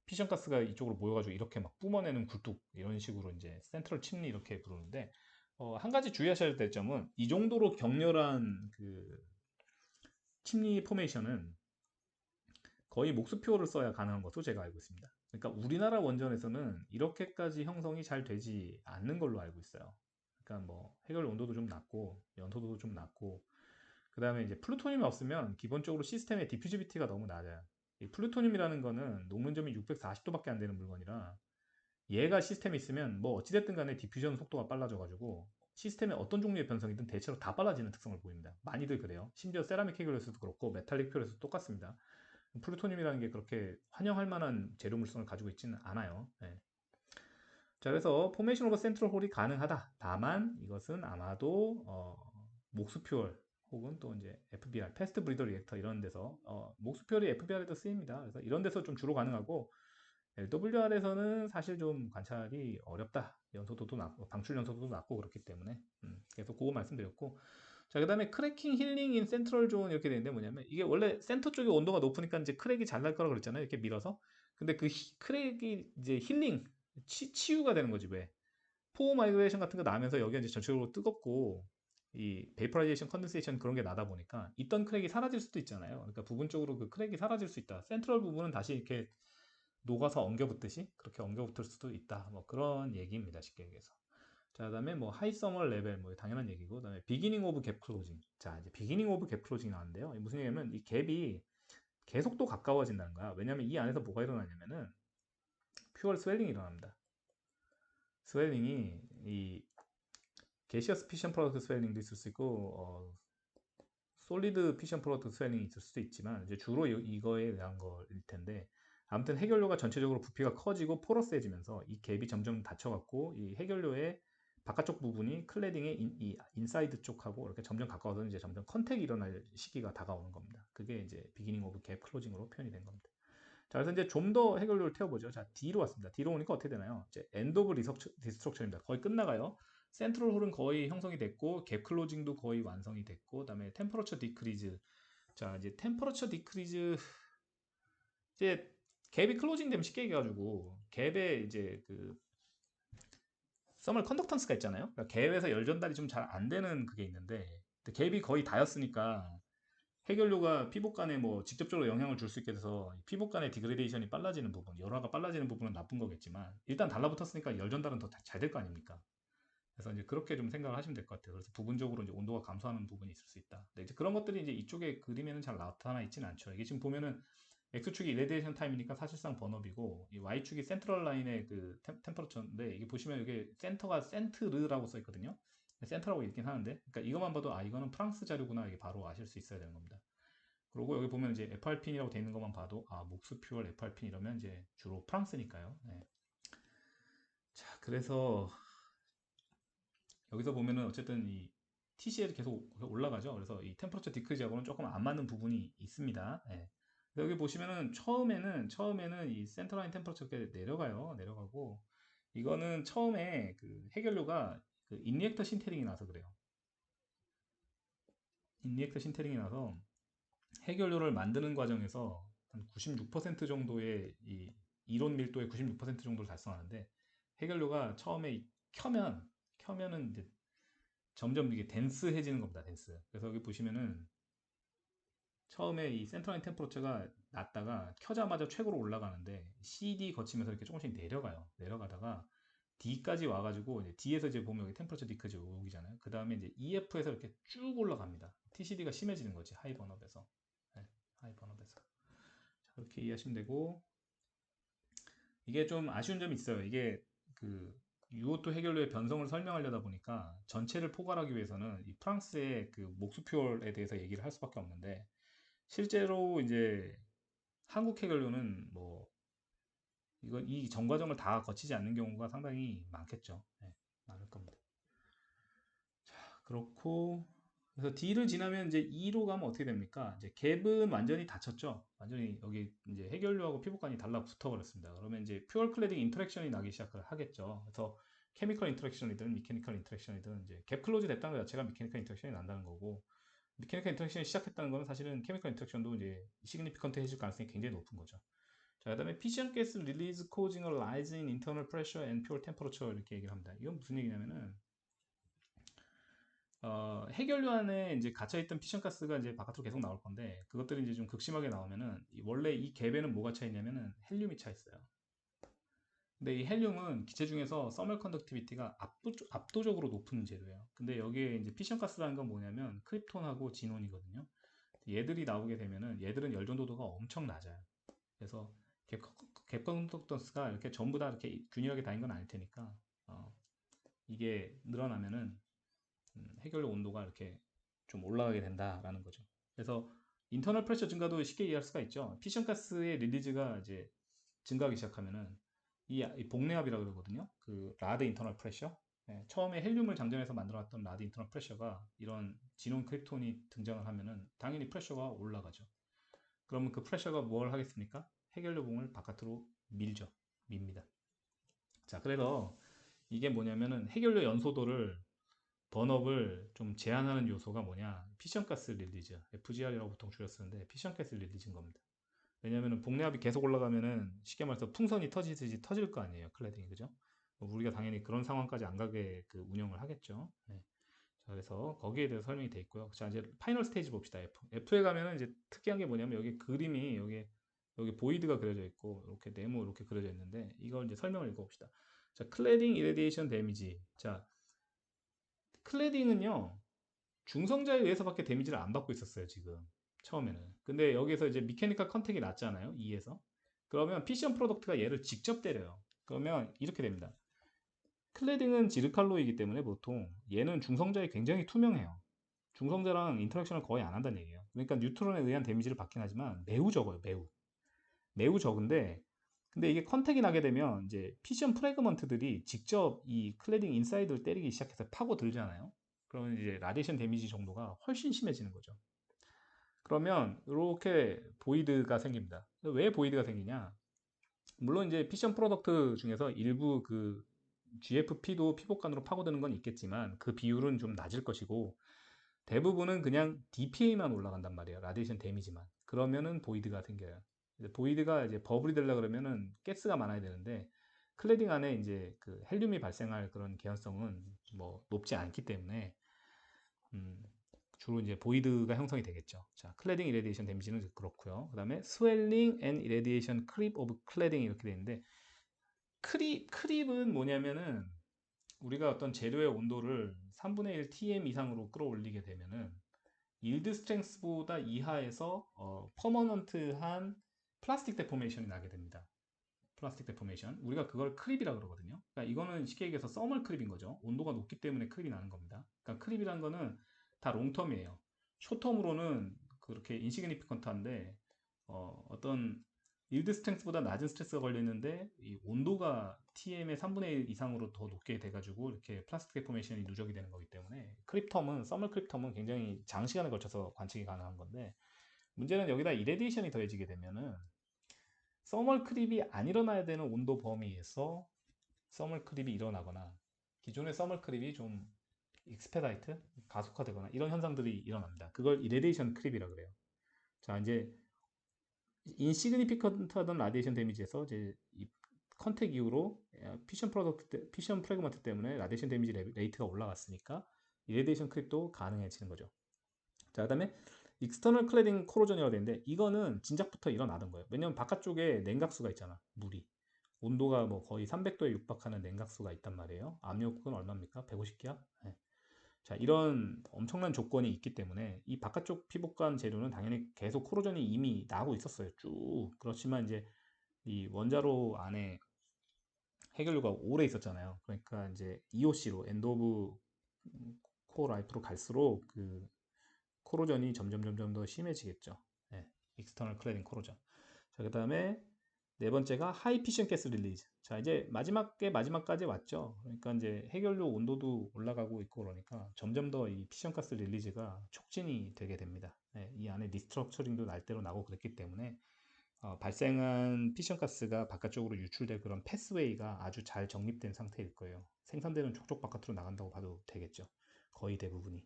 A: 피션 가스가 이쪽으로 모여가지고 이렇게 막 뿜어내는 굴뚝 이런 식으로 이제 센트럴 침리 이렇게 부르는데 한 가지 주의하셔야 될 점은 이 정도로 격렬한 그 침리 포메이션은 거의 목수표를 써야 가능한 것으로 제가 알고 있습니다. 그러니까 우리나라 원전에서는 이렇게까지 형성이 잘 되지 않는 걸로 알고 있어요. 그러니까 뭐 해결 온도도 좀 낮고 연소도도 좀 낮고 그 다음에 이제 플루토늄이 없으면 기본적으로 시스템의 디퓨지비티가 너무 낮아요. 이 플루토늄이라는 거는 녹는점이 640도밖에 안 되는 물건이라 얘가 시스템에 있으면 뭐 어찌됐든 간에 디퓨전 속도가 빨라져가지고 시스템의 어떤 종류의 변성이든 대체로 다 빨라지는 특성을 보입니다. 많이들 그래요. 심지어 세라믹 해결에서도 그렇고 메탈릭 퓨얼에서도 똑같습니다. 플루토늄이라는 게 그렇게 환영할 만한 재료 물성을 가지고 있지는 않아요. 네. 자, 그래서 포메이션 오브 센트럴 홀이 가능하다. 다만 이것은 아마도 목수 퓨얼 혹은 또 이제 FBR, 패스트 브리더 리액터 이런 데서 목수표열이 FBR에도 쓰입니다. 그래서 이런 데서 좀 주로 가능하고 LWR에서는 사실 좀 관찰이 어렵다. 연소도도 낮고 방출 연소도도 낮고 그렇기 때문에 그래서 그거 말씀드렸고 자 그다음에 크래킹 힐링 인 센트럴 존 이렇게 되는데 뭐냐면 이게 원래 센터 쪽에 온도가 높으니까 이제 크랙이 잘 날 거라고 그랬잖아요. 이렇게 밀어서 근데 그 크랙이 이제 힐링 치유가 되는 거지 왜 포 마이그레이션 같은 거 나면서 여기가 이제 전체적으로 뜨겁고 이 베이퍼라이제이션 컨덴세이션 그런 게 나다 보니까 있던 크랙이 사라질 수도 있잖아요. 그러니까 부분적으로 그 크랙이 사라질 수 있다. 센트럴 부분은 다시 이렇게 녹아서 엉겨붙듯이 그렇게 엉겨붙을 수도 있다. 뭐 그런 얘기입니다. 쉽게 얘기해서. 자, 그다음에 뭐 하이 서멀 레벨 뭐 당연한 얘기고 그다음에 비기닝 오브 갭 클로징. 자, 이제 비기닝 오브 갭 클로징 나왔는데요. 이게 무슨 얘기냐면 이 갭이 계속 또 가까워진다는 거야. 왜냐면 이 안에서 뭐가 일어나냐면은 퓨얼 스웰링이 일어납니다. 스웰링이 이 게시어스 피션 프로덕트 스웰링도 있을 수 있고 솔리드 피션 프로덕트 스웰링이 있을 수도 있지만 이제 주로 이거에 대한 거일 텐데 아무튼 해결료가 전체적으로 부피가 커지고 포러스해지면서 이 갭이 점점 닫혀갖고 이 해결료의 바깥쪽 부분이 클레딩의 이 인사이드 쪽하고 이렇게 점점 가까워서 이제 점점 컨택이 일어날 시기가 다가오는 겁니다. 그게 이제 비기닝 오브 갭 클로징으로 표현이 된 겁니다. 자, 그래서 이제 좀 더 해결료를 태워보죠. 자, D로 왔습니다. D로 오니까 어떻게 되나요? 이제 엔드 오브 디스트럭처입니다. 거의 끝나가요. 센트럴 홀은 거의 형성이 됐고 갭 클로징도 거의 완성이 됐고 그다음에 템퍼러처 디크리즈. 자, 이제 템퍼러처 디크리즈 이제 갭이 클로징 되면 쉽게 얘기해가지고 갭에 이제 그 서멀 컨덕턴스가 있잖아요. 그러니까 갭에서 열 전달이 좀 잘 안 되는 그게 있는데 갭이 거의 다였으니까 해결료가 피복 간에 뭐 직접적으로 영향을 줄 수 있게 돼서 피복 간의 디그레데이션이 빨라지는 부분, 열화가 빨라지는 부분은 나쁜 거겠지만 일단 달라붙었으니까 열 전달은 더 잘 될 거 아닙니까? 그래서 이제 그렇게 좀 생각을 하시면 될 것 같아요. 그래서 부분적으로 이제 온도가 감소하는 부분이 있을 수 있다. 근데 이제 그런 것들이 이제 이쪽에 그림에는 잘 나타나 있지는 않죠. 이게 지금 보면은 X축이 이레디에이션 타임이니까 사실상 번업이고 이 Y축이 센트럴 라인의 그 템퍼러처인데 이게 보시면 이게 센터가 센트르라고 써 있거든요. 센터라고 읽긴 하는데 그러니까 이것만 봐도 아 이거는 프랑스 자료구나 이게 바로 아실 수 있어야 되는 겁니다. 그리고 여기 보면 이제 FR핀이라고 되어 있는 것만 봐도 아 목수퓨얼 FR핀 이러면 이제 주로 프랑스니까요. 네. 자 그래서 여기서 보면은 어쨌든 이 TCL이 계속 올라가죠. 그래서 이 템퍼러처 디크리즈하고는 조금 안 맞는 부분이 있습니다. 예. 여기 보시면은 처음에는 이 센터라인 템퍼러처가 내려가요. 내려가고 이거는 처음에 그 해결료가 그 인리액터 신테링이 나서 그래요. 인리액터 신테링이 나서 해결료를 만드는 과정에서 한 96% 정도의 이 이론 밀도의 96% 정도를 달성하는데 해결료가 처음에 켜면은 이제 점점 이게 덴스해지는 겁니다. 덴스. 그래서 여기 보시면은 처음에 이 센터라인 템퍼러처가 낮다가 켜자마자 최고로 올라가는데 CD 거치면서 이렇게 조금씩 내려가요. 내려가다가 D까지 와가지고 이제 D에서 이제 보면 여기 템퍼러처 디크지 오기잖아요. 그 다음에 이제 EF에서 이렇게 쭉 올라갑니다. TCD가 심해지는 거지 하이 번업에서. 네, 하이 번업에서. 자, 그렇게 이해하시면 되고 이게 좀 아쉬운 점이 있어요. 이게 그 유오토 해결료의 변성을 설명하려다 보니까 전체를 포괄하기 위해서는 이 프랑스의 그 목수표에 대해서 얘기를 할 수밖에 없는데 실제로 이제 한국 해결료는 뭐 이거 이 전 과정을 다 거치지 않는 경우가 상당히 많겠죠. 네, 많을 겁니다. 그렇고 그래서 D를 지나면 이제 E로 가면 어떻게 됩니까? 이제 갭은 완전히 닫혔죠. 완전히 여기 이제 해결료하고 피부관이 달라붙어 버렸습니다. 그러면 이제 퓨얼 클래딩 인터랙션이 나기 시작을 하겠죠. 그래서 케미컬 인터랙션이든 미케니컬 인터랙션이든 이제 갭 클로즈 됐다는 것 자체가 미케니컬 인터랙션이 난다는 거고 미케니컬 인터랙션이 시작했다는 거는 사실은 케미컬 인터랙션도 이제 시그니피컨트 해질 가능성이 굉장히 높은 거죠. 자, 그다음에 fission gas release causing a rise in internal pressure and pure temperature 이렇게 얘기를 합니다. 이건 무슨 얘기냐면은 해결료 안에 이제 갇혀있던 피션가스가 이제 바깥으로 계속 나올 건데 그것들이 이제 좀 극심하게 나오면은 원래 이 갭에는 뭐가 차 있냐면은 헬륨이 차 있어요. 근데 이 헬륨은 기체 중에서 서멀 컨덕티비티가 압도적으로 높은 재료예요. 근데 여기에 이제 피션가스라는 건 뭐냐면 크립톤하고 진온이거든요. 얘들이 나오게 되면은 얘들은 열전도도가 엄청 낮아요. 그래서 갭 컨덕턴스가 이렇게 전부 다 이렇게 균일하게 다닌 건 아닐 테니까 어, 이게 늘어나면은 해결료 온도가 이렇게 좀 올라가게 된다라는 거죠. 그래서 인터널 프레셔 증가도 쉽게 이해할 수가 있죠. 피션 가스의 릴리즈가 이제 증가하기 시작하면은 이 복내압이라고 그러거든요. 그 라드 인터널 프레셔. 처음에 헬륨을 장전해서 만들어놨던 라드 인터널 프레셔가 이런 진원 크립톤이 등장을 하면은 당연히 프레셔가 올라가죠. 그러면 그 프레셔가 뭘 하겠습니까? 해결료봉을 바깥으로 밀죠. 밉니다. 자, 그래서 이게 뭐냐면은 해결료 연소도를 번업을 좀 제한하는 요소가 뭐냐? 피션가스 릴리즈, FGR이라고 보통 줄여 쓰는데 피션가스 릴리즈인 겁니다. 왜냐면은 복내압이 계속 올라가면은 쉽게 말해서 풍선이 터지듯이 터질 거 아니에요, 클레딩이. 그죠? 우리가 당연히 그런 상황까지 안 가게 그 운영을 하겠죠. 네. 자, 그래서 거기에 대해서 설명이 돼 있고요. 자, 이제 파이널 스테이지 봅시다. F에 가면은 이제 특이한 게 뭐냐면 여기 그림이 여기 보이드가 그려져 있고 이렇게 네모 이렇게 그려져 있는데 이걸 이제 설명을 읽어봅시다. 자, 클레딩 이레디에이션 데미지. 자, 클레딩은요 중성자에 의해서밖에 데미지를 안 받고 있었어요 지금 처음에는. 근데 여기서 이제 미케니컬 컨택이 났잖아요 2에서. 그러면 피션 프로덕트가 얘를 직접 때려요. 그러면 이렇게 됩니다. 클레딩은 지르칼로이기 때문에 보통 얘는 중성자에 굉장히 투명해요. 중성자랑 인터랙션을 거의 안 한다는 얘기예요. 그러니까 뉴트론에 의한 데미지를 받긴 하지만 매우 적어요. 매우 적은데 근데 이게 컨택이 나게 되면 이제 피션 프래그먼트들이 직접 이 클레딩 인사이드를 때리기 시작해서 파고들잖아요. 그러면 이제 라디에이션 데미지 정도가 훨씬 심해지는 거죠. 그러면 이렇게 보이드가 생깁니다. 왜 보이드가 생기냐? 물론 이제 피션 프로덕트 중에서 일부 그 GFP도 피복간으로 파고드는 건 있겠지만 그 비율은 좀 낮을 것이고 대부분은 그냥 DPA만 올라간단 말이에요. 라디에이션 데미지만. 그러면은 보이드가 생겨요. 보이드가 이제 버블이 되려 그러면은 가스가 많아야 되는데 클레딩 안에 이제 그 헬륨이 발생할 그런 개연성은 뭐 높지 않기 때문에 음, 주로 이제 보이드가 형성이 되겠죠. 자, 클레딩 이레디에이션 데미지는 그렇고요. 그다음에 스웰링 앤 이레디에이션 크립 오브 클레딩 이렇게 되어 있는데 크립은 뭐냐면은 우리가 어떤 재료의 온도를 3분의 1 TM 이상으로 끌어올리게 되면은 일드 스트렝스보다 이하에서 퍼머넌트한 플라스틱 데포메이션이 나게 됩니다. 플라스틱 데포메이션. 우리가 그걸 크립이라 그러거든요. 그러니까 이거는 쉽게 얘기해서 서멀 크립인 거죠. 온도가 높기 때문에 크립이 나는 겁니다. 그러니까 크립이란 거는 다 롱텀이에요. 숏텀으로는 그렇게 인시그니피컨트한데 어떤 일드 스트렝스보다 낮은 스트레스가 걸리는데 이 온도가 TM의 3분의 1 이상으로 더 높게 돼가지고 이렇게 플라스틱 데포메이션이 누적이 되는 거기 때문에 크립텀은 서멀 크립텀은 굉장히 장시간에 걸쳐서 관측이 가능한 건데 문제는 여기다 이레디에이션이 더해지게 되면은 서멀 크립이 안 일어나야 되는 온도 범위에서 서멀 크립이 일어나거나 기존의 서멀 크립이 좀 익스페다이트 가속화되거나 이런 현상들이 일어납니다. 그걸 이레디에이션 크립이라 그래요. 자, 이제 인시그니피컨트하던 라디에이션 데미지에서 이제 이 컨택 이후로 피션 프래그먼트 때문에 라디에이션 데미지 레이트가 올라갔으니까 이레디에이션 크립도 가능해지는 거죠. 자, 그다음에 익스터널 클레딩 코로전이라고 되는데 이거는 진작부터 일어나던 거예요. 왜냐면 바깥쪽에 냉각수가 있잖아. 물이. 온도가 뭐 거의 300도에 육박하는 냉각수가 있단 말이에요. 압력은 얼마입니까? 150기압? 네. 자, 이런 엄청난 조건이 있기 때문에 이 바깥쪽 피복관 재료는 당연히 계속 코로전이 이미 나고 있었어요. 쭉. 그렇지만 이제 이 원자로 안에 해결료가 오래 있었잖아요. 그러니까 이제 EOC로 엔드 오브 코어 라이프로 갈수록 그 코로전이 점점 더 심해지겠죠. 네, 익스터널 클레딩 코로전. 자, 그다음에 네 번째가 하이 피션 가스 릴리즈. 자, 이제 마지막까지 왔죠. 그러니까 이제 해결료 온도도 올라가고 있고 그러니까 점점 더 이 피션 가스 릴리즈가 촉진이 되게 됩니다. 네, 이 안에 리스트럭처링도 날대로 나고 그랬기 때문에 발생한 피션 가스가 바깥쪽으로 유출될 그런 패스웨이가 아주 잘 정립된 상태일 거예요. 생산되는 촉촉 바깥으로 나간다고 봐도 되겠죠. 거의 대부분이.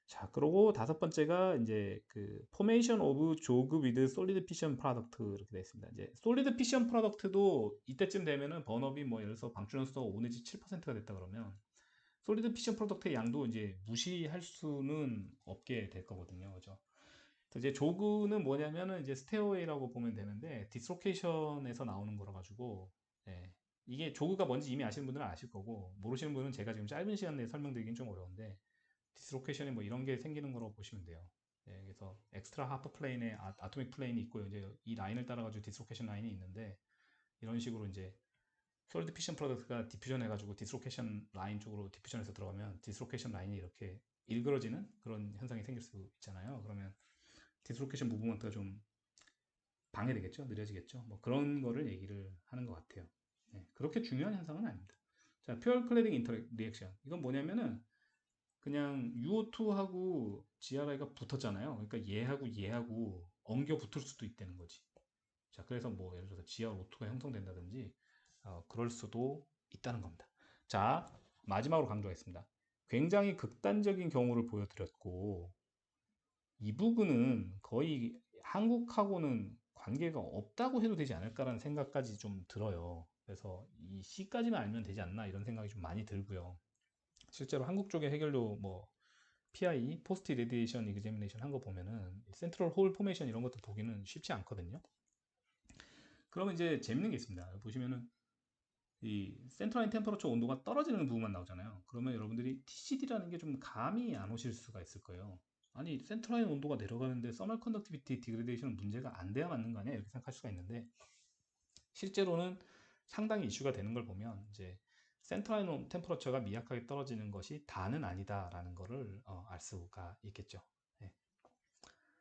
A: 자, 그리고 다섯 번째가 이제 그 포메이션 오브 조그 위드 솔리드 피션 프로덕트 이렇게 되어 있습니다. 이제 솔리드 피션 프로덕트도 이때쯤 되면은 번업이 뭐 예를 들어서 방출연 수가 5 내지 7%가 됐다 그러면 솔리드 피션 프로덕트의 양도 이제 무시할 수는 없게 될 거거든요. 그죠? 그래서 이제 조그는 뭐냐면은 이제 스테어웨이라고 보면 되는데 디스로케이션에서 나오는 거라 가지고 예. 이게 조그가 뭔지 이미 아시는 분들은 아실 거고 모르시는 분은 제가 지금 짧은 시간 내에 설명드리긴 좀 어려운데 디스로케이션이 뭐 이런 게 생기는 거라고 보시면 돼요. 예, 그래서 엑스트라 하프 플레인에 아토믹 플레인이 있고요. 이제 이 라인을 따라가지고 디스로케이션 라인이 있는데 이런 식으로 이제 솔리드 피션 프로덕트가 디퓨전 해가지고 디스로케이션 라인 쪽으로 디퓨전해서 들어가면 디스로케이션 라인이 이렇게 일그러지는 그런 현상이 생길 수 있잖아요. 그러면 디스로케이션 무브먼트가 좀 방해되겠죠, 느려지겠죠. 뭐 그런 거를 얘기를 하는 것 같아요. 네, 그렇게 중요한 현상은 아닙니다.
B: 자, 퓨얼 클래딩 인터 리액션. 이건 뭐냐면은 그냥 UO2하고 GRI가 붙었잖아요. 그러니까 얘하고 엉겨 붙을 수도 있다는 거지. 자, 그래서 뭐 예를 들어서 GRO2가 형성된다든지 그럴 수도 있다는 겁니다. 자, 마지막으로 강조하겠습니다. 굉장히 극단적인 경우를 보여드렸고 이 부분은 거의 한국하고는 관계가 없다고 해도 되지 않을까라는 생각까지 좀 들어요. 그래서 이 C까지만 알면 되지 않나 이런 생각이 좀 많이 들고요. 실제로 한국 쪽의 해결도 뭐 PI, 포스트 레디에이션 이그제미네이션 한 거 보면은 센트럴 홀 포메이션 이런 것도 보기는 쉽지 않거든요. 그러면 이제 재밌는 게 있습니다. 보시면은 이 센트라인 템퍼러처 온도가 떨어지는 부분만 나오잖아요. 그러면 여러분들이 TCD라는 게 좀 감이 안 오실 수가 있을 거예요. 아니 센트라인 온도가 내려가는데 서멀 컨덕티비티 디그레데이션은 문제가 안 돼야 맞는 거 아니야? 이렇게 생각할 수가 있는데 실제로는 상당히 이슈가 되는 걸 보면 이제 센트라인 템퍼러처가 미약하게 떨어지는 것이 다는 아니다라는 거를 알 수가 있겠죠. 네.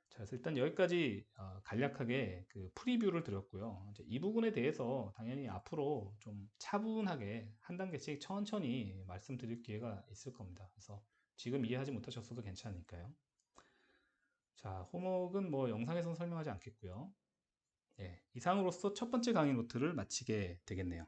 B: 자, 그래서 일단 여기까지 간략하게 그 프리뷰를 드렸고요. 이제 이 부분에 대해서 당연히 앞으로 좀 차분하게 한 단계씩 천천히 말씀드릴 기회가 있을 겁니다. 그래서 지금 이해하지 못하셨어도 괜찮으니까요. 자, 호목은 뭐 영상에서는 설명하지 않겠고요. 예, 이상으로서 첫 번째 강의 노트를 마치게 되겠네요.